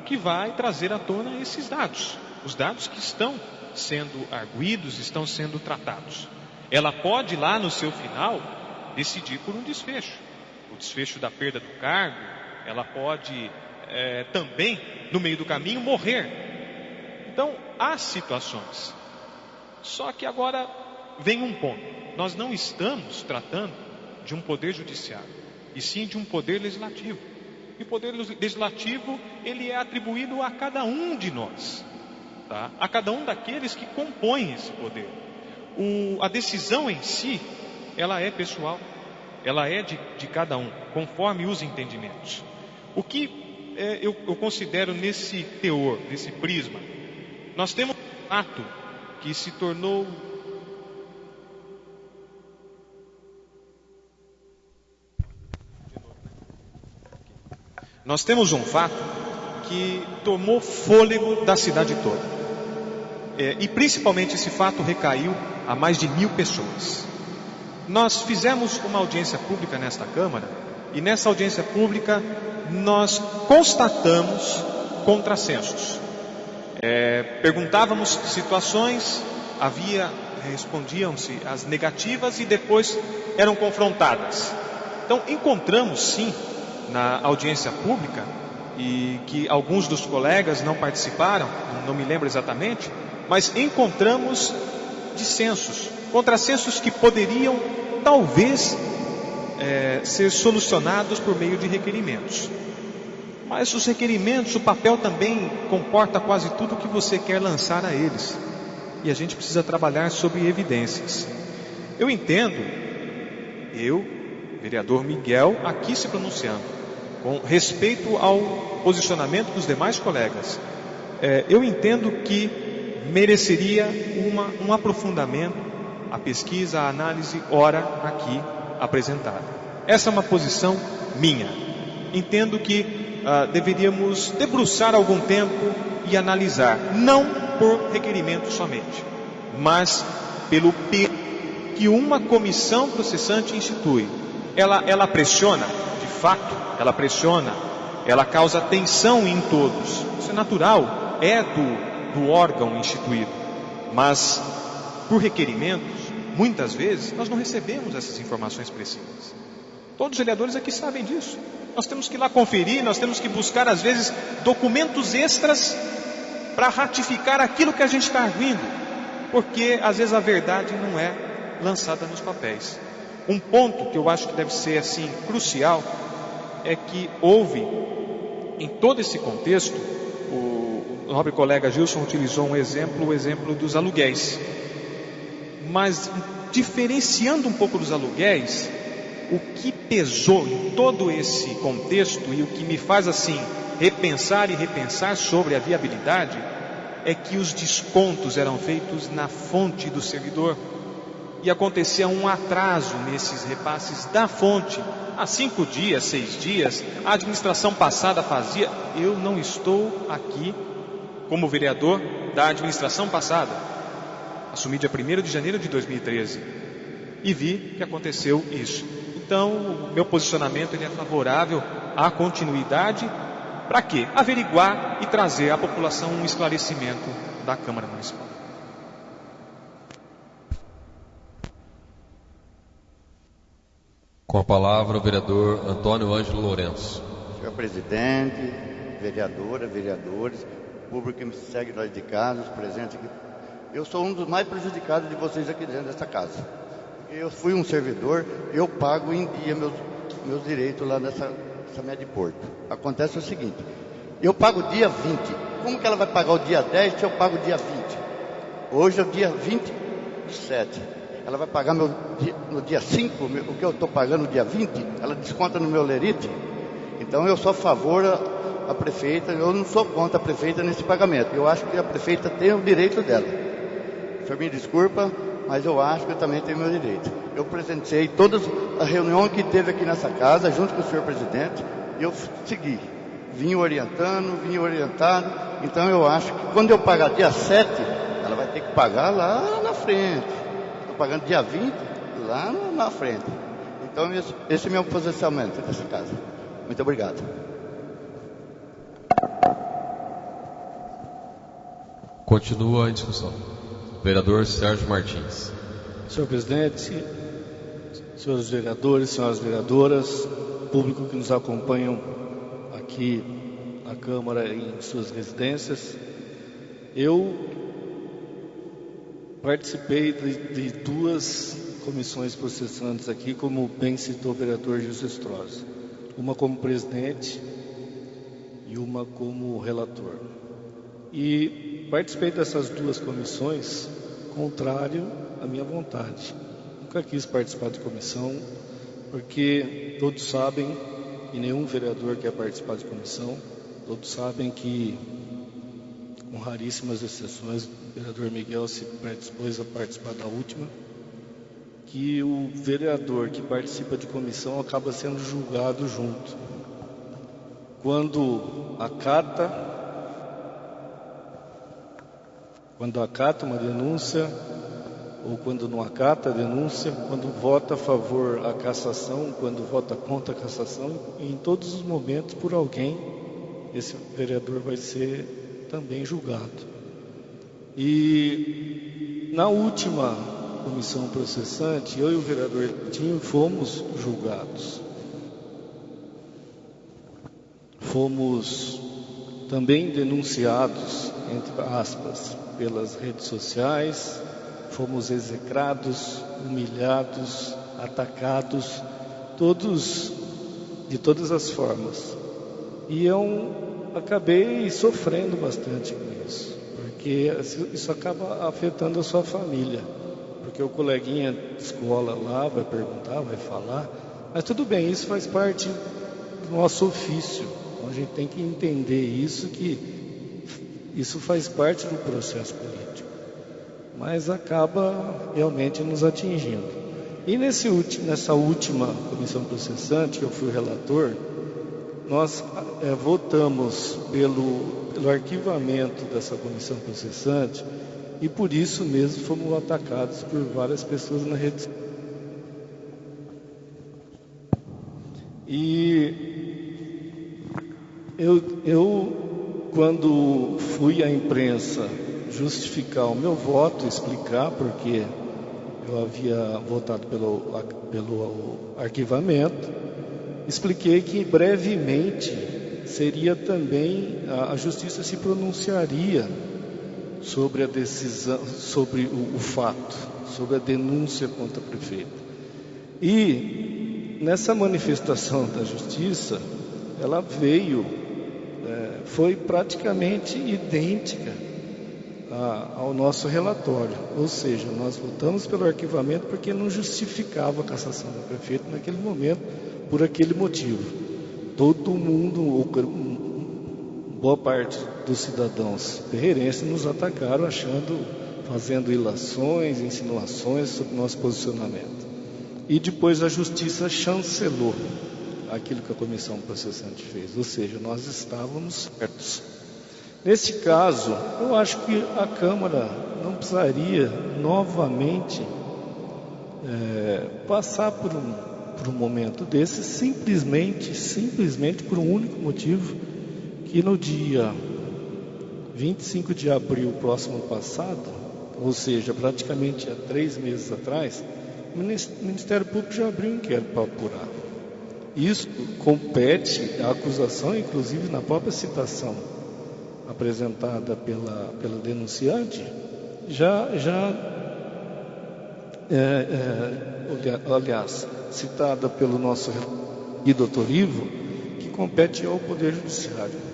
que vai trazer à tona esses dados, os dados que estão sendo arguidos, estão sendo tratados. Ela pode lá no seu final decidir por um desfecho, o desfecho da perda do cargo. Ela pode também, no meio do caminho, morrer. Então, há situações. Só que agora vem um ponto. Nós não estamos tratando de um poder judiciário, e sim de um poder legislativo. E o poder legislativo, ele é atribuído a cada um de nós, tá? A cada um daqueles que compõem esse poder. A decisão em si, ela é pessoal, ela é de cada um, conforme os entendimentos. O que eu considero nesse teor, nesse prisma, nós temos um ato que se tornou Nós temos um fato que tomou fôlego da cidade toda. E principalmente esse fato recaiu a mais de 1.000 pessoas. Nós fizemos uma audiência pública nesta Câmara, e nessa audiência pública nós constatamos contrassensos. Perguntávamos situações, respondiam-se as negativas e depois eram confrontadas. Então encontramos sim na audiência pública, e que alguns dos colegas não participaram, não me lembro exatamente, mas encontramos dissensos, contrassensos que poderiam talvez ser solucionados por meio de requerimentos. Mas os requerimentos, o papel também comporta quase tudo o que você quer lançar a eles, e a gente precisa trabalhar sobre evidências. Eu entendo, vereador Miguel, aqui se pronunciando, com respeito ao posicionamento dos demais colegas, eu entendo que mereceria um aprofundamento, a pesquisa, a análise, ora aqui apresentada. Essa é uma posição minha. Entendo que deveríamos debruçar algum tempo e analisar, não por requerimento somente, mas pelo peso que uma comissão processante institui. Ela pressiona, de fato, ela pressiona, ela causa tensão em todos. Isso é natural, é do órgão instituído. Mas, por requerimentos, muitas vezes, nós não recebemos essas informações precisas. Todos os vereadores aqui sabem disso. Nós temos que ir lá conferir, nós temos que buscar, às vezes, documentos extras para ratificar aquilo que a gente está arguindo. Porque, às vezes, a verdade não é lançada nos papéis. Um ponto que eu acho que deve ser assim crucial é que houve, em todo esse contexto, o nobre colega Gilson utilizou o exemplo dos aluguéis. Mas diferenciando um pouco dos aluguéis, o que pesou em todo esse contexto e o que me faz assim repensar e repensar sobre a viabilidade, é que os descontos eram feitos na fonte do servidor e acontecia um atraso nesses repasses da fonte. Há 5 dias, 6 dias, a administração passada fazia. Eu não estou aqui como vereador da administração passada. Assumi dia 1º de janeiro de 2013 e vi que aconteceu isso. Então, o meu posicionamento ele é favorável à continuidade. Para quê? Averiguar e trazer à população um esclarecimento da Câmara Municipal. Com a palavra o vereador Antônio Ângelo Lourenço. Senhor presidente, vereadora, vereadores, público que me segue nós de casa, os presentes aqui. Eu sou um dos mais prejudicados de vocês aqui dentro dessa casa. Eu fui um servidor, eu pago em dia meus direitos lá nessa média de Porto. Acontece o seguinte, eu pago dia 20. Como que ela vai pagar o dia 10 se eu pago o dia 20? Hoje é o dia 27. Ela vai pagar no dia 5, o que eu estou pagando no dia 20, ela desconta no meu lerite. Então eu sou a favor a prefeita, eu não sou contra a prefeita nesse pagamento. Eu acho que a prefeita tem o direito dela. O senhor me desculpa, mas eu acho que eu também tenho meu direito. Eu presenciei todas as reuniões que teve aqui nessa casa, junto com o senhor presidente, e eu segui. Vim orientado. Então eu acho que quando eu pagar dia 7, ela vai ter que pagar lá na frente. Estou pagando dia 20, lá na frente. Então esse é o meu posicionamento nessa casa. Muito obrigado. Continua a discussão. Vereador Sérgio Martins. Senhor presidente, senhores vereadores, senhoras vereadoras, público que nos acompanham aqui na Câmara e em suas residências, eu participei de 2 comissões processantes aqui, como bem citou o vereador Gilson Strozzi. Uma como presidente e uma como relator. E participei dessas 2 comissões contrário à minha vontade. Nunca quis participar de comissão, porque todos sabem, e nenhum vereador quer participar de comissão, todos sabem que, com raríssimas exceções, o vereador Miguel se predispôs a participar da última, que o vereador que participa de comissão acaba sendo julgado junto. Quando acata uma denúncia, ou quando não acata a denúncia, quando vota a favor a cassação, quando vota contra a cassação, e em todos os momentos por alguém, esse vereador vai ser também julgado. E na última comissão processante, eu e o vereador Tinho fomos julgados. Fomos também denunciados, entre aspas, pelas redes sociais, fomos execrados, humilhados, atacados, de todas as formas. E eu acabei sofrendo bastante com isso, porque isso acaba afetando a sua família, porque o coleguinha de escola lá vai perguntar, vai falar, mas tudo bem, isso faz parte do nosso ofício. Então a gente tem que entender isso, que isso faz parte do processo político, mas acaba realmente nos atingindo. E nessa última comissão processante, que eu fui relator, nós votamos pelo arquivamento dessa comissão processante, e por isso mesmo fomos atacados por várias pessoas na rede social. E eu quando fui à imprensa justificar o meu voto, explicar porque eu havia votado pelo arquivamento, expliquei que brevemente seria também, a Justiça se pronunciaria sobre a decisão, sobre o fato, sobre a denúncia contra a prefeita. E nessa manifestação da Justiça, ela foi praticamente idêntica ao nosso relatório. Ou seja, nós votamos pelo arquivamento porque não justificava a cassação da prefeita naquele momento, por aquele motivo. Todo mundo, boa parte dos cidadãos ferreirenses nos atacaram fazendo ilações, insinuações sobre o nosso posicionamento. E depois a justiça chancelou aquilo que a comissão processante fez, ou seja, nós estávamos certos. Nesse caso, eu acho que a Câmara não precisaria novamente passar por um momento desse, simplesmente por um único motivo, que no dia 25 de abril próximo passado, ou seja, praticamente há 3 meses atrás, o Ministério Público já abriu um inquérito para apurar. Isso compete à acusação, inclusive na própria citação apresentada pela denunciante, aliás, citada pelo nosso Dr. Ivo, que compete ao Poder Judiciário.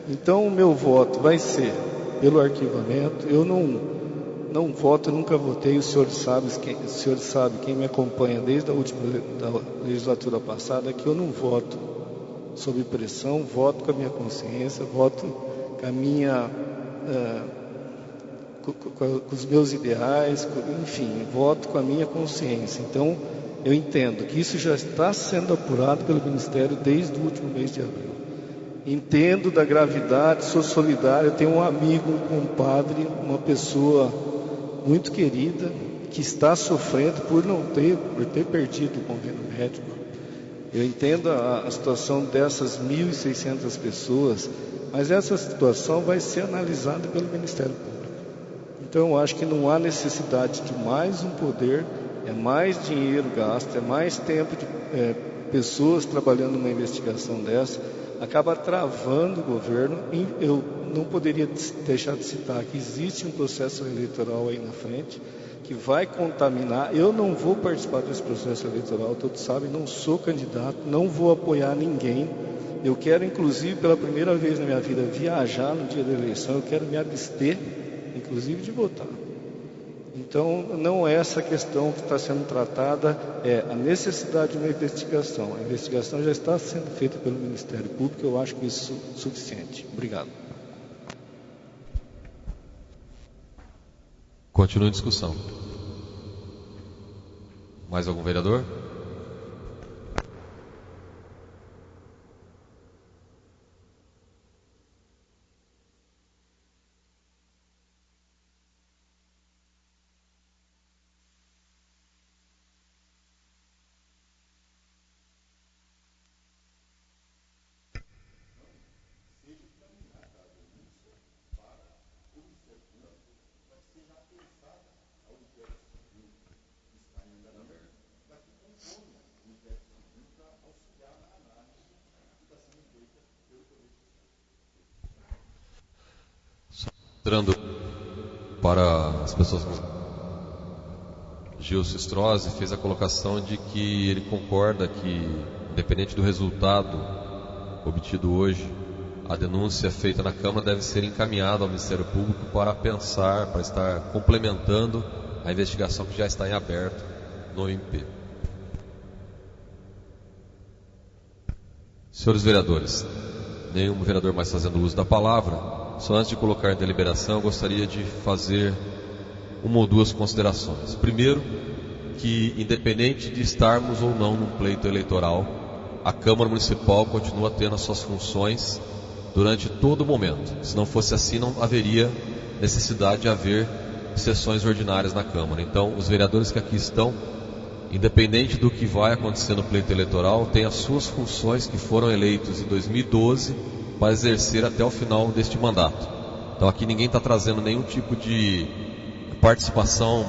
Então, o meu voto vai ser pelo arquivamento. Eu não voto, nunca votei, o senhor sabe, quem me acompanha desde a última legislatura passada, que eu não voto sob pressão, voto com a minha consciência, voto com a minha... com os meus ideais, enfim, voto com a minha consciência. Então, eu entendo que isso já está sendo apurado pelo Ministério desde o último mês de abril. Entendo da gravidade, sou solidário, eu tenho um amigo, um compadre, uma pessoa muito querida, que está sofrendo por ter perdido o convênio médico. Eu entendo a situação dessas 1.600 pessoas, mas essa situação vai ser analisada pelo Ministério Público. Então, eu acho que não há necessidade de mais um poder, é mais dinheiro gasto, é mais tempo de pessoas trabalhando numa investigação dessa, acaba travando o governo. Eu não poderia deixar de citar que existe um processo eleitoral aí na frente, que vai contaminar. Eu não vou participar desse processo eleitoral, todos sabem, não sou candidato, não vou apoiar ninguém. Eu quero, inclusive, pela primeira vez na minha vida, viajar no dia da eleição, eu quero me abster, inclusive, de votar. Então, não é essa questão que está sendo tratada, é a necessidade de uma investigação. A investigação já está sendo feita pelo Ministério Público, eu acho que isso é suficiente. Obrigado. Continua a discussão. Mais algum vereador? Entrando para as pessoas, Gilson Strozzi fez a colocação de que ele concorda que, independente do resultado obtido hoje, a denúncia feita na Câmara deve ser encaminhada ao Ministério Público para pensar, para estar complementando a investigação que já está em aberto no MP. Senhores vereadores, nenhum vereador mais fazendo uso da palavra. Só antes de colocar em deliberação, eu gostaria de fazer uma ou duas considerações. Primeiro, que independente de estarmos ou não num pleito eleitoral, a Câmara Municipal continua tendo as suas funções durante todo o momento. Se não fosse assim, não haveria necessidade de haver sessões ordinárias na Câmara. Então, os vereadores que aqui estão, independente do que vai acontecer no pleito eleitoral, têm as suas funções que foram eleitos em 2012 para exercer até o final deste mandato. Então aqui ninguém está trazendo nenhum tipo de participação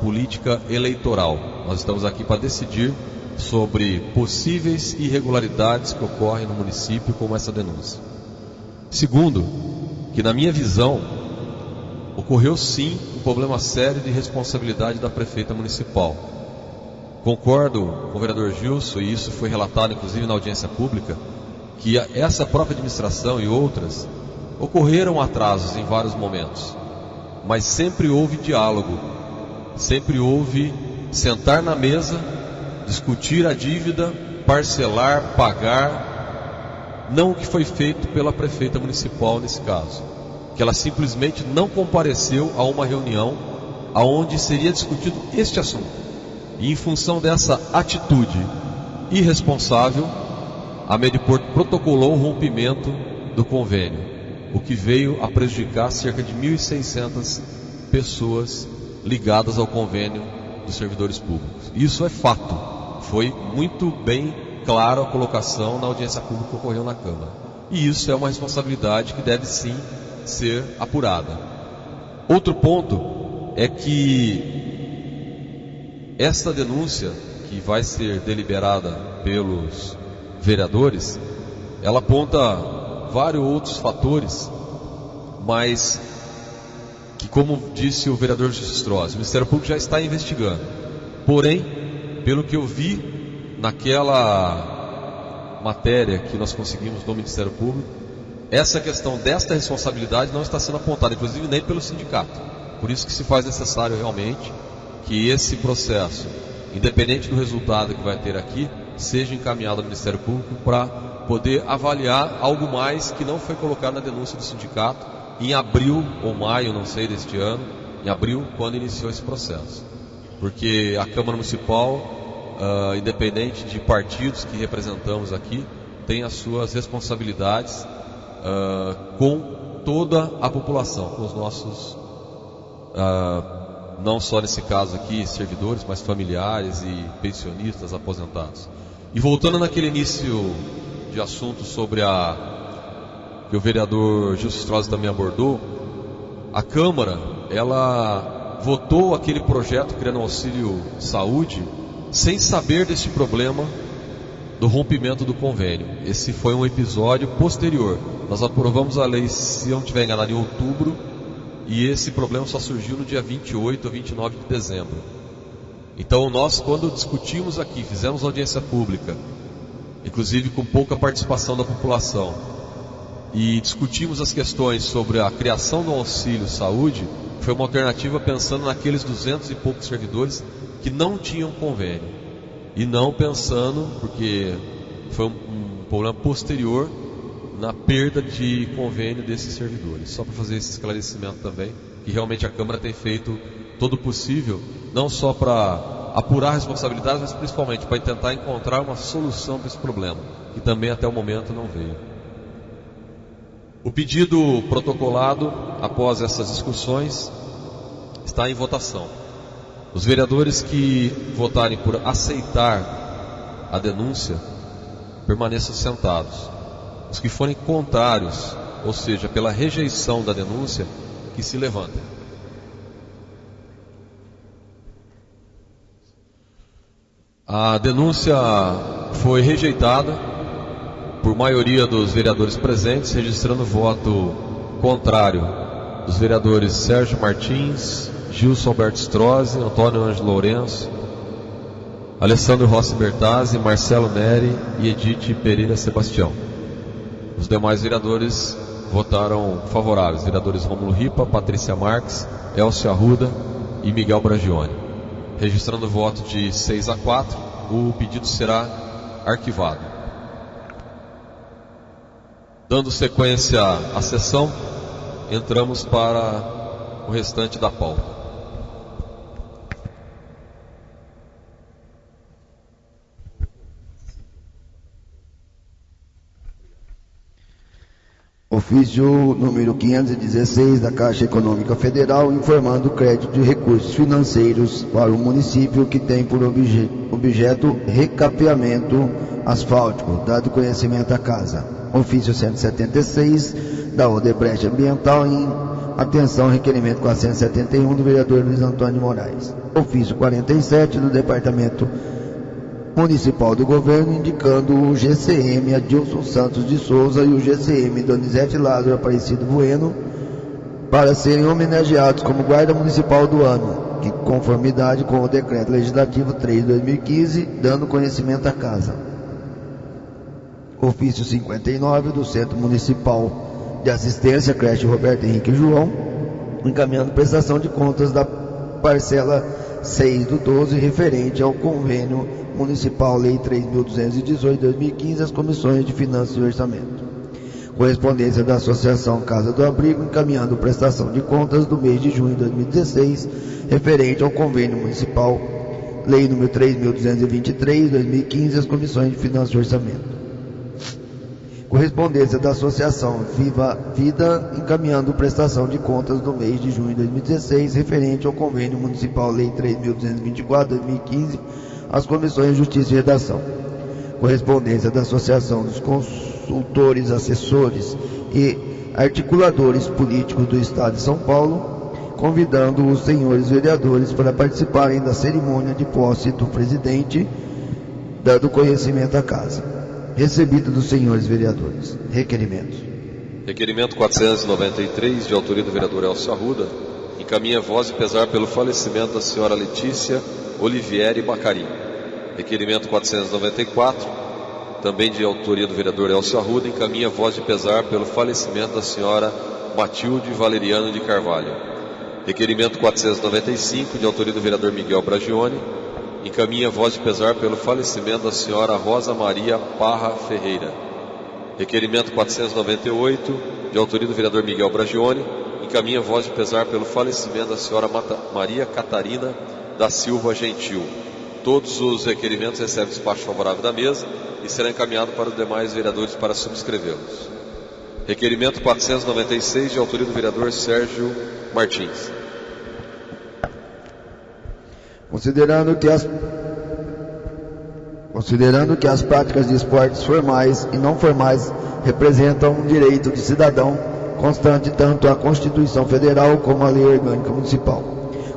política eleitoral. Nós estamos aqui para decidir sobre possíveis irregularidades que ocorrem no município, como essa denúncia. Segundo, que na minha visão, ocorreu sim um problema sério de responsabilidade da prefeita municipal. Concordo com o vereador Gilson, e isso foi relatado inclusive na audiência pública, que essa própria administração e outras ocorreram atrasos em vários momentos, mas sempre houve diálogo, sempre houve sentar na mesa, discutir a dívida, parcelar, pagar não o que foi feito pela prefeita municipal nesse caso, que ela simplesmente não compareceu a uma reunião aonde seria discutido este assunto. E em função dessa atitude irresponsável, a Mediporto protocolou o rompimento do convênio, o que veio a prejudicar cerca de 1.600 pessoas ligadas ao convênio dos servidores públicos. Isso é fato. Foi muito bem claro a colocação na audiência pública que ocorreu na Câmara. E isso é uma responsabilidade que deve sim ser apurada. Outro ponto é que esta denúncia, que vai ser deliberada pelos vereadores, ela aponta vários outros fatores, mas que, como disse o vereador Gistrozzi, o Ministério Público já está investigando. Porém, pelo que eu vi naquela matéria que nós conseguimos do Ministério Público, essa questão desta responsabilidade não está sendo apontada, inclusive nem pelo sindicato. Por isso que se faz necessário realmente que esse processo, independente do resultado que vai ter aqui, seja encaminhado ao Ministério Público para poder avaliar algo mais que não foi colocado na denúncia do sindicato em abril ou maio, não sei, deste ano, em abril, quando iniciou esse processo. Porque a Câmara Municipal, independente de partidos que representamos aqui, tem as suas responsabilidades com toda a população, com os nossos, não só nesse caso aqui, servidores, mas familiares e pensionistas, aposentados. E voltando naquele início de assunto sobre que o vereador Gilson Strozzi também abordou, a Câmara, ela votou aquele projeto criando um auxílio saúde sem saber desse problema do rompimento do convênio. Esse foi um episódio posterior. Nós aprovamos a lei, se eu não estiver enganado, em outubro, e esse problema só surgiu no dia 28 ou 29 de dezembro. Então nós, quando discutimos aqui, fizemos audiência pública, inclusive com pouca participação da população, e discutimos as questões sobre a criação do auxílio saúde, foi uma alternativa pensando naqueles 200 e poucos servidores que não tinham convênio, e não pensando, porque foi um problema posterior, na perda de convênio desses servidores. Só para fazer esse esclarecimento também, que realmente a Câmara tem feito todo o possível, não só para apurar responsabilidades, mas principalmente para tentar encontrar uma solução para esse problema, que também até o momento não veio. O pedido protocolado, após essas discussões, está em votação. Os vereadores que votarem por aceitar a denúncia, permaneçam sentados. Os que forem contrários, ou seja, pela rejeição da denúncia, que se levantem. A denúncia foi rejeitada por maioria dos vereadores presentes, registrando voto contrário dos vereadores Sérgio Martins, Gilson Alberto Strozzi, Antônio Ângelo Lourenço, Alessandro Rossi Bertazzi, Marcelo Neri e Edith Pereira Sebastião. Os demais vereadores votaram favoráveis, vereadores Rômulo Ripa, Patrícia Marques, Elcio Arruda e Miguel Bragione. Registrando o voto de 6-4, o pedido será arquivado. Dando sequência à sessão, entramos para o restante da pauta. Ofício número 516 da Caixa Econômica Federal, informando o crédito de recursos financeiros para o município que tem por objeto recapeamento asfáltico, dado conhecimento à Casa. Ofício 176 da Odebrecht Ambiental, em atenção requerimento 471 do vereador Luiz Antônio Moraes. Ofício 47 do Departamento Municipal do Governo, indicando o GCM Adilson Santos de Souza e o GCM Donizete Lázaro Aparecido Bueno para serem homenageados como Guarda Municipal do Ano, de conformidade com o Decreto Legislativo 3 de 2015, dando conhecimento à Casa. Ofício 59 do Centro Municipal de Assistência Creche Roberto Henrique João, encaminhando prestação de contas da parcela 6/12, referente ao Convênio Municipal Lei 3.218/2015, as Comissões de Finanças e Orçamento. Correspondência da Associação Casa do Abrigo, encaminhando prestação de contas do mês de junho de 2016, referente ao Convênio Municipal Lei nº 3.223/2015, as Comissões de Finanças e Orçamento. Correspondência da Associação Viva Vida, encaminhando prestação de contas do mês de junho de 2016, referente ao Convênio Municipal Lei 3.224/2015, às Comissões de Justiça e Redação. Correspondência da Associação dos Consultores, Assessores e Articuladores Políticos do Estado de São Paulo, convidando os senhores vereadores para participarem da cerimônia de posse do presidente, dando conhecimento à Casa. Recebido dos senhores vereadores. Requerimentos. Requerimento 493, de autoria do vereador Elcio Arruda, encaminha voz e pesar pelo falecimento da senhora Letícia Olivieri Bacarim. Requerimento 494, também de autoria do vereador Elcio Arruda, encaminha voz de pesar pelo falecimento da senhora Matilde Valeriano de Carvalho. Requerimento 495, de autoria do vereador Miguel Bragione, encaminha voz de pesar pelo falecimento da senhora Rosa Maria Parra Ferreira. Requerimento 498, de autoria do vereador Miguel Bragione, encaminha voz de pesar pelo falecimento da senhora Maria Catarina da Silva Gentil. Todos os requerimentos recebem despacho favorável da mesa e serão encaminhados para os demais vereadores para subscrevê-los. Requerimento 496, de autoria do vereador Sérgio Martins. Considerando que as práticas de esportes formais e não formais representam um direito de cidadão constante tanto à Constituição Federal como à Lei Orgânica Municipal.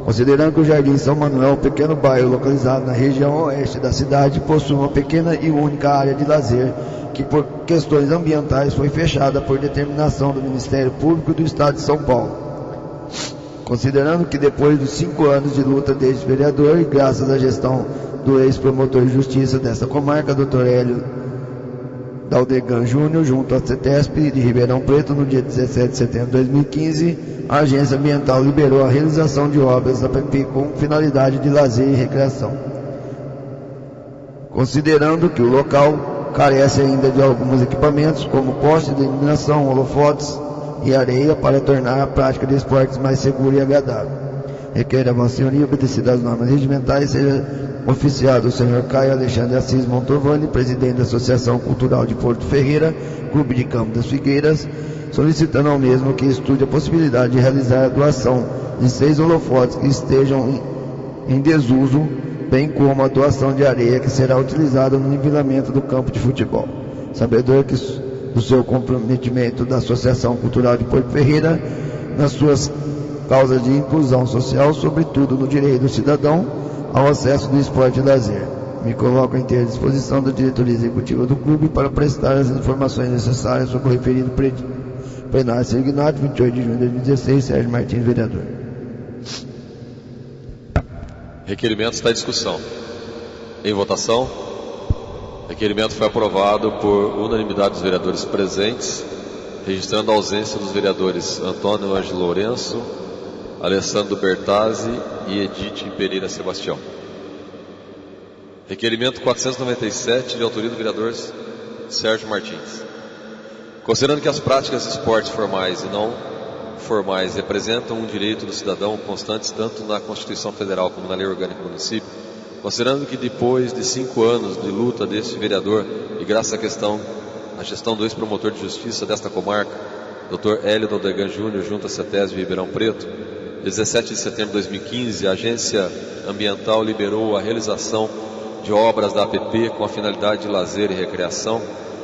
Considerando que o Jardim São Manuel, pequeno bairro localizado na região oeste da cidade, possui uma pequena e única área de lazer que, por questões ambientais, foi fechada por determinação do Ministério Público do Estado de São Paulo. Considerando que depois dos 5 anos de luta deste vereador, e graças à gestão do ex-promotor de justiça desta comarca, Dr. Hélio Daldegan Júnior, junto à CETESP de Ribeirão Preto, no dia 17 de setembro de 2015, a Agência Ambiental liberou a realização de obras da PP com finalidade de lazer e recreação. Considerando que o local carece ainda de alguns equipamentos, como postes de iluminação, holofotes e areia, para tornar a prática de esportes mais segura e agradável. Requer a Vossa Senhoria, obedecida às normas regimentais, seja oficiado o senhor Caio Alexandre Assis Montorvani, presidente da Associação Cultural de Porto Ferreira, Clube de Campo das Figueiras, solicitando ao mesmo que estude a possibilidade de realizar a doação de 6 holofotes que estejam em desuso, bem como a doação de areia que será utilizada no nivelamento do campo de futebol. Sabedor que do seu comprometimento da Associação Cultural de Porto Ferreira nas suas causas de inclusão social, sobretudo no direito do cidadão ao acesso do esporte e lazer. Me coloco à inteira disposição da diretoria executiva do clube para prestar as informações necessárias sobre o referido plenário signato, 28 de junho de 2016, Sérgio Martins, vereador. Requerimento está em discussão. Em votação. Requerimento foi aprovado por unanimidade dos vereadores presentes, registrando a ausência dos vereadores Antônio Ângelo Lourenço, Alessandro Bertazzi e Edith Pereira Sebastião. Requerimento 497, de autoria do vereador Sérgio Martins. Considerando que as práticas de esportes formais e não formais representam um direito do cidadão constantes tanto na Constituição Federal como na Lei Orgânica do Município, considerando que depois de 5 anos de luta deste vereador e graças à gestão do ex-promotor de justiça desta comarca, Dr. Hélio Daldegan Júnior, junto à CETESB de Ribeirão Preto, 17 de setembro de 2015, a Agência Ambiental liberou a realização de obras da APP com a finalidade de lazer e recreação,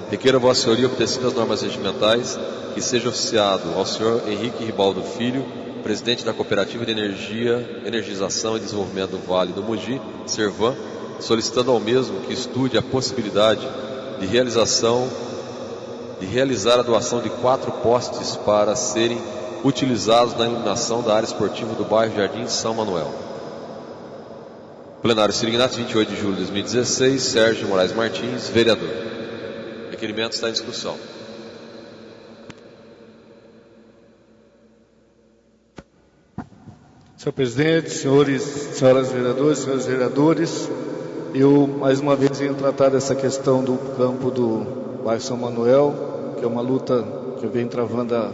requeiro a Vossa Senhoria, obedecidas as normas regimentais, que seja oficiado ao senhor Henrique Ribaldo Filho, presidente da Cooperativa de Energização e Desenvolvimento do Vale do Mogi, Servan, solicitando ao mesmo que estude a possibilidade de realizar a doação de 4 postes para serem utilizados na iluminação da área esportiva do bairro Jardim São Manuel. Plenário Sirignato, 28 de julho de 2016, Sérgio Moraes Martins, vereador. Requerimento está em discussão. Senhor presidente, senhoras vereadoras, senhores vereadores, eu mais uma vez venho tratar dessa questão do campo do bairro São Manuel, que é uma luta que eu venho travando há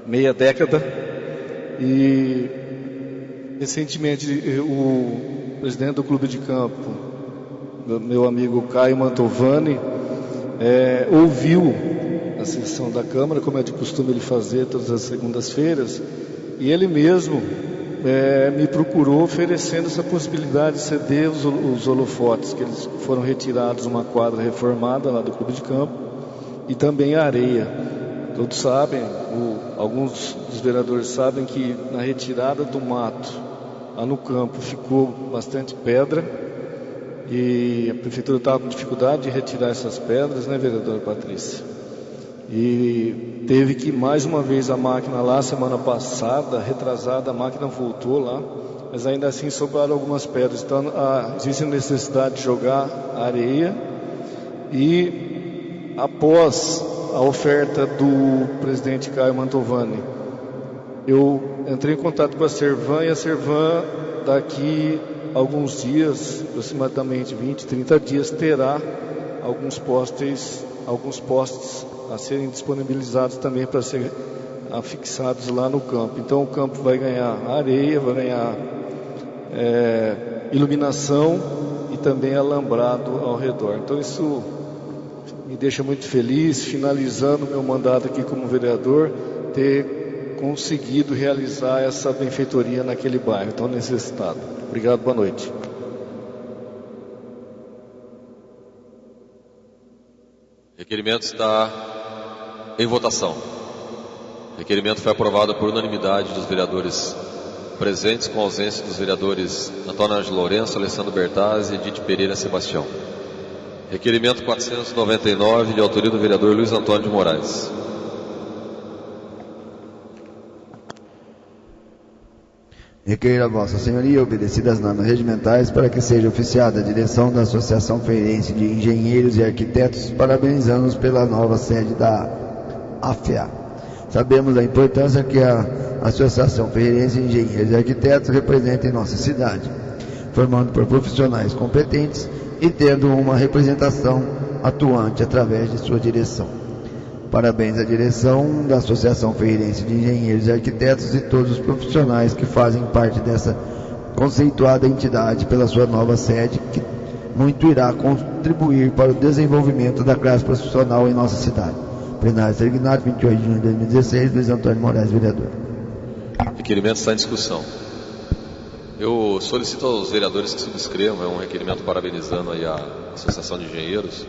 meia década, e recentemente o presidente do clube de campo, meu amigo Caio Mantovani, ouviu a sessão da Câmara, como é de costume ele fazer todas as segundas-feiras, e ele mesmo me procurou oferecendo essa possibilidade de ceder os holofotes, que eles foram retirados de uma quadra reformada lá do clube de campo, e também a areia. Todos sabem, alguns dos vereadores sabem que na retirada do mato lá no campo ficou bastante pedra, e a prefeitura estava com dificuldade de retirar essas pedras, né, vereadora Patrícia? E teve que mais uma vez a máquina lá, semana passada, retrasada, a máquina voltou lá, mas ainda assim sobraram algumas pedras. Então existe a necessidade de jogar areia, e após a oferta do presidente Caio Mantovani, eu entrei em contato com a Servan, e a Servan daqui a alguns dias, aproximadamente 20, 30 dias, terá alguns postes a serem disponibilizados também para serem afixados lá no campo. Então o campo vai ganhar areia, vai ganhar iluminação e também alambrado ao redor. Então isso me deixa muito feliz, finalizando meu mandato aqui como vereador, ter conseguido realizar essa benfeitoria naquele bairro tão necessitado. Obrigado, boa noite. O requerimento está em votação. O requerimento foi aprovado por unanimidade dos vereadores presentes, com ausência dos vereadores Antônio Ângelo Lourenço, Alessandro Bertazzi e Edith Pereira Sebastião. Requerimento 499, de autoria do vereador Luiz Antônio de Moraes. Requerer a Vossa Senhoria, obedecidas as normas regimentais, para que seja oficiada a direção da Associação Feirense de Engenheiros e Arquitetos, parabenizando-os pela nova sede da AFEA. Sabemos da importância que a Associação Feirense de Engenheiros e Arquitetos representa em nossa cidade, formando por profissionais competentes e tendo uma representação atuante através de sua direção. Parabéns à direção da Associação Feirense de Engenheiros e Arquitetos e todos os profissionais que fazem parte dessa conceituada entidade pela sua nova sede, que muito irá contribuir para o desenvolvimento da classe profissional em nossa cidade. Plenário Serguinato, 28 de junho de 2016, Luiz Antônio Moraes, vereador. O requerimento está em discussão. Eu solicito aos vereadores que subscrevam, um requerimento parabenizando aí a Associação de Engenheiros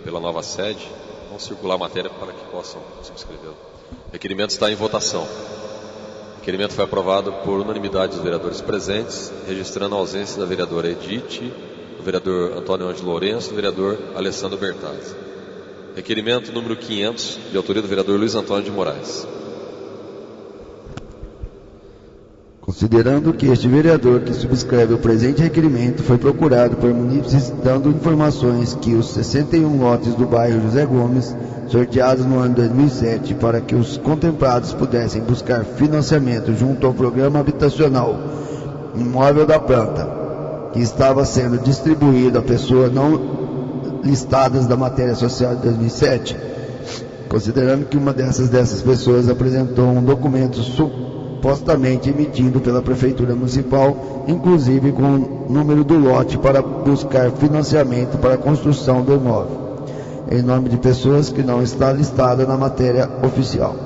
pela nova sede. Vamos circular a matéria para que possam subscrever. O requerimento está em votação. O requerimento foi aprovado por unanimidade dos vereadores presentes, registrando a ausência da vereadora Edith, do vereador Antônio Ângelo Lourenço e do vereador Alessandro Bertazzi. Requerimento número 500, de autoria do vereador Luiz Antônio de Moraes. Considerando que este vereador que subscreve o presente requerimento foi procurado por munícipes dando informações que os 61 lotes do bairro José Gomes, sorteados no ano 2007 para que os contemplados pudessem buscar financiamento junto ao programa habitacional Imóvel da Planta, que estava sendo distribuído a pessoas não listadas da matéria social de 2007, considerando que uma dessas pessoas apresentou um documento supostamente emitido pela Prefeitura Municipal, inclusive com o número do lote para buscar financiamento para a construção do imóvel, em nome de pessoas que não está listada na matéria oficial.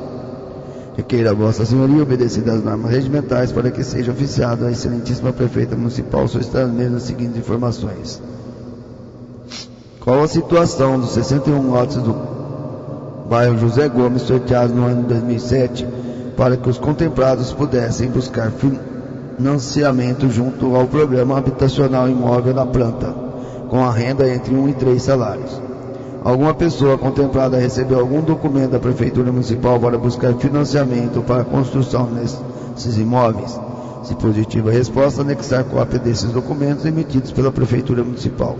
Requeira a Vossa Senhoria, obedecidas as normas regimentais, para que seja oficiado a excelentíssima Prefeita Municipal, solicitando mesmo as seguintes informações. Qual a situação dos 61 lotes do bairro José Gomes sorteados no ano de 2007 para que os contemplados pudessem buscar financiamento junto ao programa habitacional Imóvel da Planta, com a renda entre 1 e 3 salários? Alguma pessoa contemplada recebeu algum documento da Prefeitura Municipal para buscar financiamento para a construção desses imóveis? Se positiva a resposta, anexar cópia desses documentos emitidos pela Prefeitura Municipal.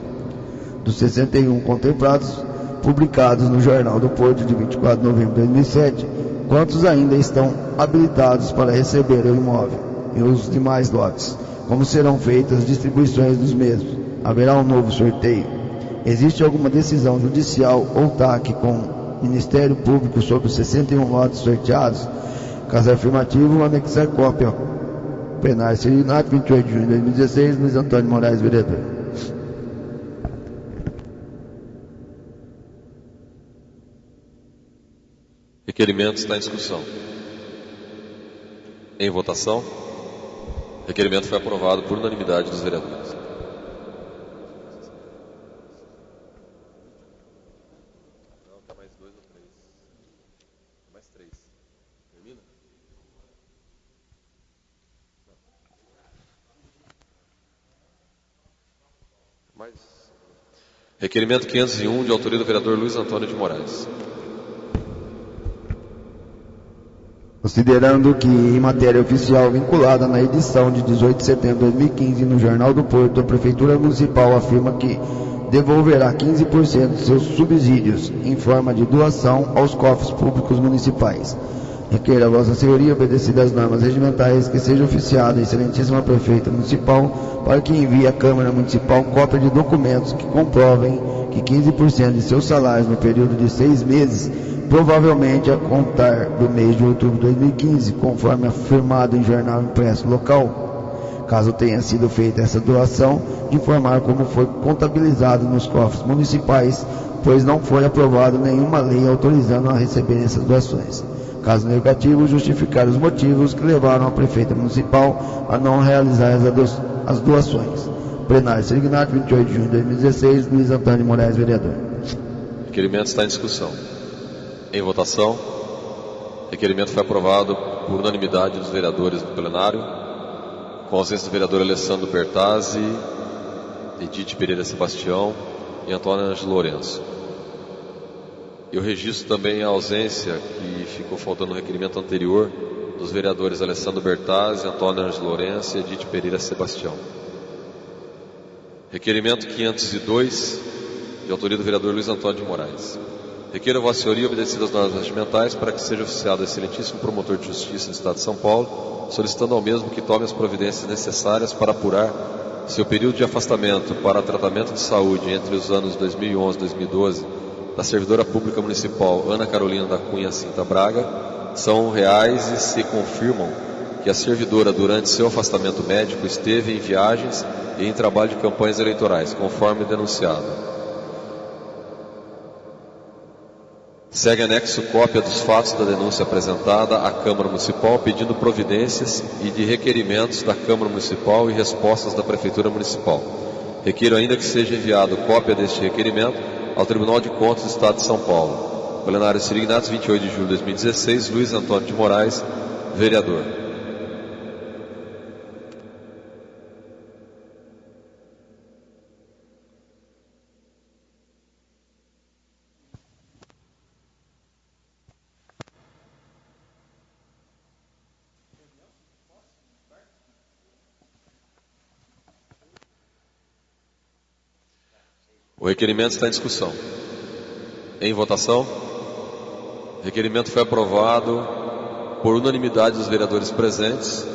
Dos 61 contemplados, publicados no Jornal do Porto de 24 de novembro de 2007, quantos ainda estão habilitados para receber o imóvel? e os demais lotes. Como serão feitas as distribuições dos mesmos? Haverá um novo sorteio? Existe alguma decisão judicial ou TAC com o Ministério Público sobre os 61 lotes sorteados? Caso afirmativo, anexar cópia. Plenário Serignato, 28 de junho de 2016, Luiz Antônio Moraes, vereador. Requerimento está em discussão. Em votação. Requerimento foi aprovado por unanimidade dos vereadores. Requerimento 501, de autoria do vereador Luiz Antônio de Moraes. Considerando que, em matéria oficial vinculada na edição de 18 de setembro de 2015 no Jornal do Porto, a Prefeitura Municipal afirma que devolverá 15% de seus subsídios em forma de doação aos cofres públicos municipais. Requeira a Vossa Senhoria, obedecidas as normas regimentais, que seja oficiado a excelentíssima Prefeita Municipal para que envie à Câmara Municipal cópia de documentos que comprovem que 15% de seus salários no período de 6 meses, provavelmente a contar do mês de outubro de 2015, conforme afirmado em jornal impresso local. Caso tenha sido feita essa doação, informar como foi contabilizado nos cofres municipais, pois não foi aprovada nenhuma lei autorizando a receber essas doações. Caso negativo, justificar os motivos que levaram a Prefeita Municipal a não realizar as doações. Plenário Serignato, 28 de junho de 2016, Luiz Antônio Moraes, vereador. Requerimento está em discussão. Em votação. Requerimento foi aprovado por unanimidade dos vereadores do plenário, com a ausência do vereador Alessandro Bertazzi, Edith Pereira Sebastião e Antônio Ângelo Lourenço. Eu registro também a ausência, que ficou faltando no requerimento anterior, dos vereadores Alessandro Bertazzi, Antônio Ângelo Lourenço e Edith Pereira Sebastião. Requerimento 502, de autoria do vereador Luiz Antônio de Moraes. Requeiro a Vossa Senhoria, obedecidas as normas regimentais, para que seja oficiado o excelentíssimo promotor de justiça do Estado de São Paulo, solicitando ao mesmo que tome as providências necessárias para apurar se o período de afastamento para tratamento de saúde entre os anos 2011 e 2012 da servidora pública municipal Ana Carolina da Cunha Cinta Braga são reais e se confirmam que a servidora, durante seu afastamento médico, esteve em viagens e em trabalho de campanhas eleitorais, conforme denunciado. Segue anexo cópia dos fatos da denúncia apresentada à Câmara Municipal, pedindo providências e de requerimentos da Câmara Municipal e respostas da Prefeitura Municipal. Requiro ainda que seja enviado cópia deste requerimento ao Tribunal de Contas do Estado de São Paulo. Plenário Serignato, 28 de julho de 2016, Luiz Antônio de Moraes, vereador. O requerimento está em discussão. Em votação. O requerimento foi aprovado por unanimidade dos vereadores presentes,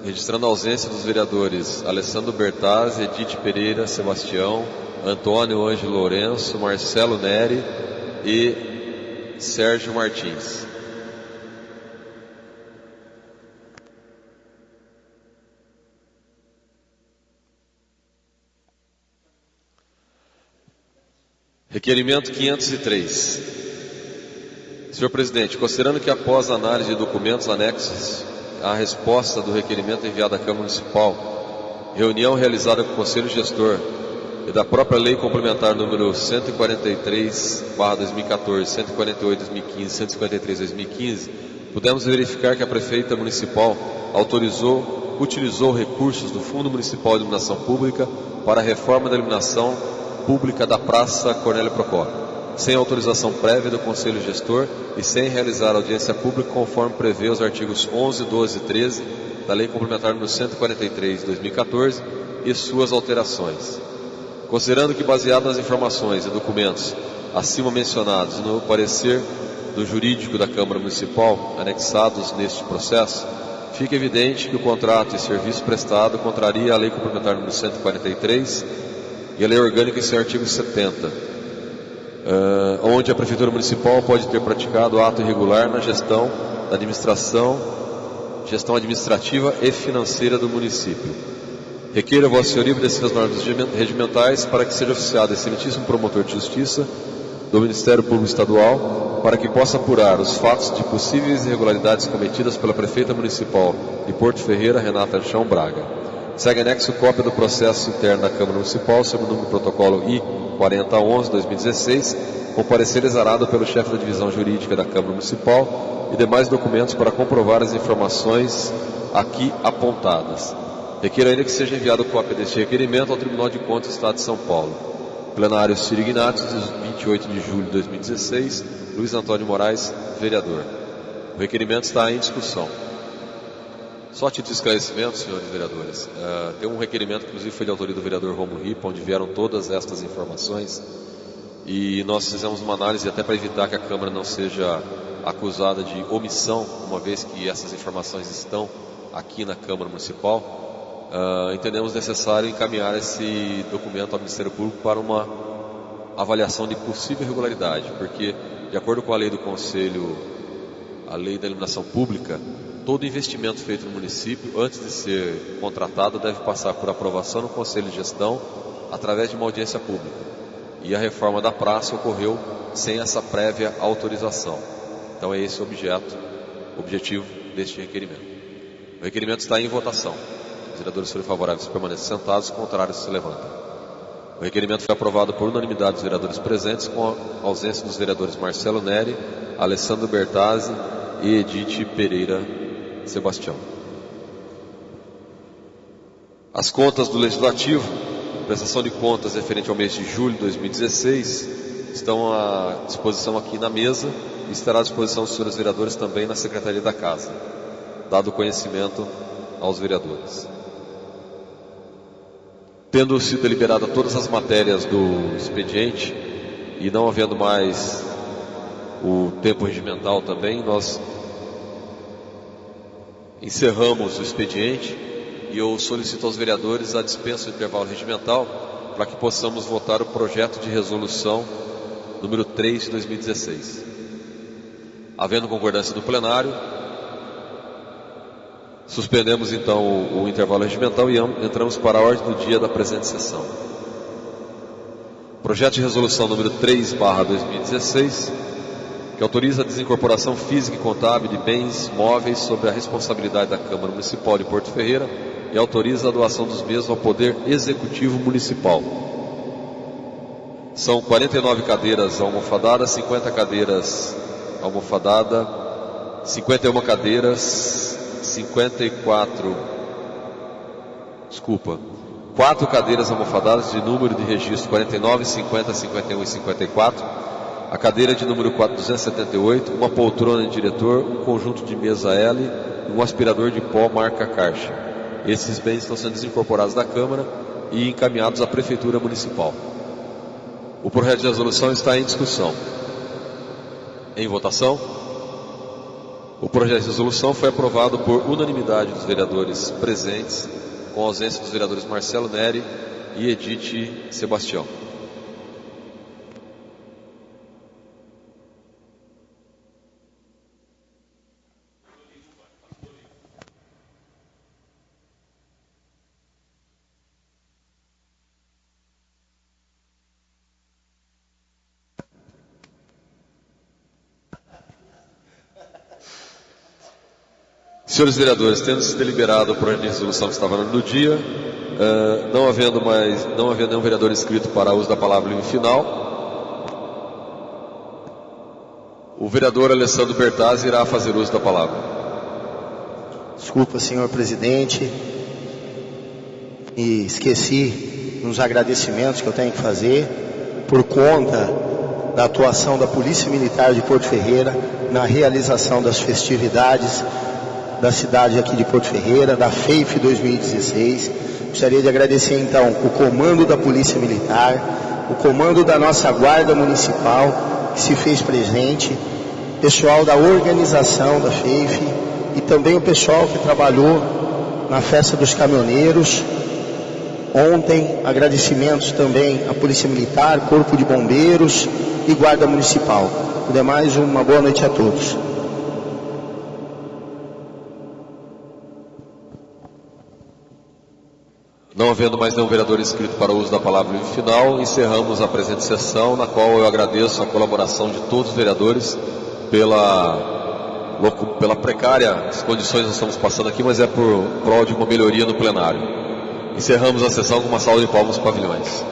registrando a ausência dos vereadores Alessandro Bertazzi, Edith Pereira Sebastião, Antônio Ângelo Lourenço, Marcelo Neri e Sérgio Martins. Requerimento 503. Senhor Presidente, considerando que após a análise de documentos anexos à resposta do requerimento enviado à Câmara Municipal, reunião realizada com o Conselho Gestor e da própria Lei Complementar número 143/2014, 148/2015, 153/2015, pudemos verificar que a Prefeita Municipal utilizou recursos do Fundo Municipal de Iluminação Pública para a reforma da iluminação pública da Praça Cornélio Procópio, sem autorização prévia do Conselho Gestor e sem realizar audiência pública conforme prevê os artigos 11, 12 e 13 da Lei Complementar número 143/2014 e suas alterações. Considerando que, baseado nas informações e documentos acima mencionados no parecer do jurídico da Câmara Municipal anexados neste processo, fica evidente que o contrato e serviço prestado contraria a Lei Complementar número 143 e a Lei Orgânica em seu artigo 70, onde a Prefeitura Municipal pode ter praticado ato irregular na gestão administrativa e financeira do município. Requeira a Vossa Senhoria obedecer as normas regimentais para que seja oficiado excelentíssimo promotor de justiça do Ministério Público Estadual para que possa apurar os fatos de possíveis irregularidades cometidas pela Prefeita Municipal de Porto Ferreira, Renata Chão Braga. Segue anexo cópia do processo interno da Câmara Municipal sob o número do protocolo I-4011-2016, com parecer exarado pelo chefe da divisão jurídica da Câmara Municipal e demais documentos para comprovar as informações aqui apontadas. Requeiro ainda que seja enviado cópia deste requerimento ao Tribunal de Contas do Estado de São Paulo. Plenário Ciro Ignatius, 28 de julho de 2016, Luiz Antônio Moraes, vereador. O requerimento está em discussão. Só a título de esclarecimento, senhores vereadores, tem um requerimento, inclusive foi de autoria do vereador Romulo Ripa, onde vieram todas estas informações, e nós fizemos uma análise até para evitar que a Câmara não seja acusada de omissão, uma vez que essas informações estão aqui na Câmara Municipal. Entendemos necessário encaminhar esse documento ao Ministério Público para uma avaliação de possível irregularidade, porque, de acordo com a lei do Conselho, a lei da iluminação pública, todo investimento feito no município, antes de ser contratado, deve passar por aprovação no Conselho de Gestão, através de uma audiência pública. E a reforma da praça ocorreu sem essa prévia autorização. Então é esse o objetivo deste requerimento. O requerimento está em votação. Os vereadores forem favoráveis permanecem sentados, contrários se levantam. O requerimento foi aprovado por unanimidade dos vereadores presentes, com a ausência dos vereadores Marcelo Neri, Alessandro Bertazzi e Edith Pereira Sebastião. As contas do Legislativo, prestação de contas referente ao mês de julho de 2016, estão à disposição aqui na mesa e estará à disposição dos senhores vereadores também na Secretaria da Casa, dado o conhecimento aos vereadores. Tendo sido deliberadas todas as matérias do expediente e não havendo mais o tempo regimental também, nós encerramos o expediente e eu solicito aos vereadores a dispensa do intervalo regimental para que possamos votar o projeto de resolução número 3 de 2016. Havendo concordância do plenário, suspendemos então o intervalo regimental e entramos para a ordem do dia da presente sessão. Projeto de resolução número 3/2016, que autoriza a desincorporação física e contábil de bens móveis sobre a responsabilidade da Câmara Municipal de Porto Ferreira e autoriza a doação dos mesmos ao Poder Executivo Municipal. São 49 cadeiras almofadadas, 50 cadeiras almofadadas, 51 cadeiras, 4 cadeiras almofadadas de número de registro 49, 50, 51 e 54, a cadeira de número 478, uma poltrona de diretor, um conjunto de mesa L e um aspirador de pó marca Karcher. Esses bens estão sendo desincorporados da Câmara e encaminhados à Prefeitura Municipal. O projeto de resolução está em discussão. Em votação. O projeto de resolução foi aprovado por unanimidade dos vereadores presentes, com a ausência dos vereadores Marcelo Neri e Edith Sebastião. Senhores vereadores, tendo se deliberado o projeto de resolução que estava no dia, não havendo nenhum vereador inscrito para uso da palavra no final, o vereador Alessandro Bertazzi irá fazer uso da palavra. Desculpa, senhor presidente, e esqueci nos agradecimentos que eu tenho que fazer por conta da atuação da Polícia Militar de Porto Ferreira na realização das festividades da cidade aqui de Porto Ferreira, da FEIF 2016. Gostaria de agradecer então o comando da Polícia Militar, o comando da nossa Guarda Municipal, que se fez presente, pessoal da organização da FEIF e também o pessoal que trabalhou na festa dos caminhoneiros. Ontem, agradecimentos também à Polícia Militar, Corpo de Bombeiros e Guarda Municipal. Por demais, uma boa noite a todos. Não havendo mais nenhum vereador inscrito para o uso da palavra no final, encerramos a presente sessão, na qual eu agradeço a colaboração de todos os vereadores pela precárias condições que nós estamos passando aqui, mas é por prol de uma melhoria no plenário. Encerramos a sessão com uma salva de palmas para os pavilhões.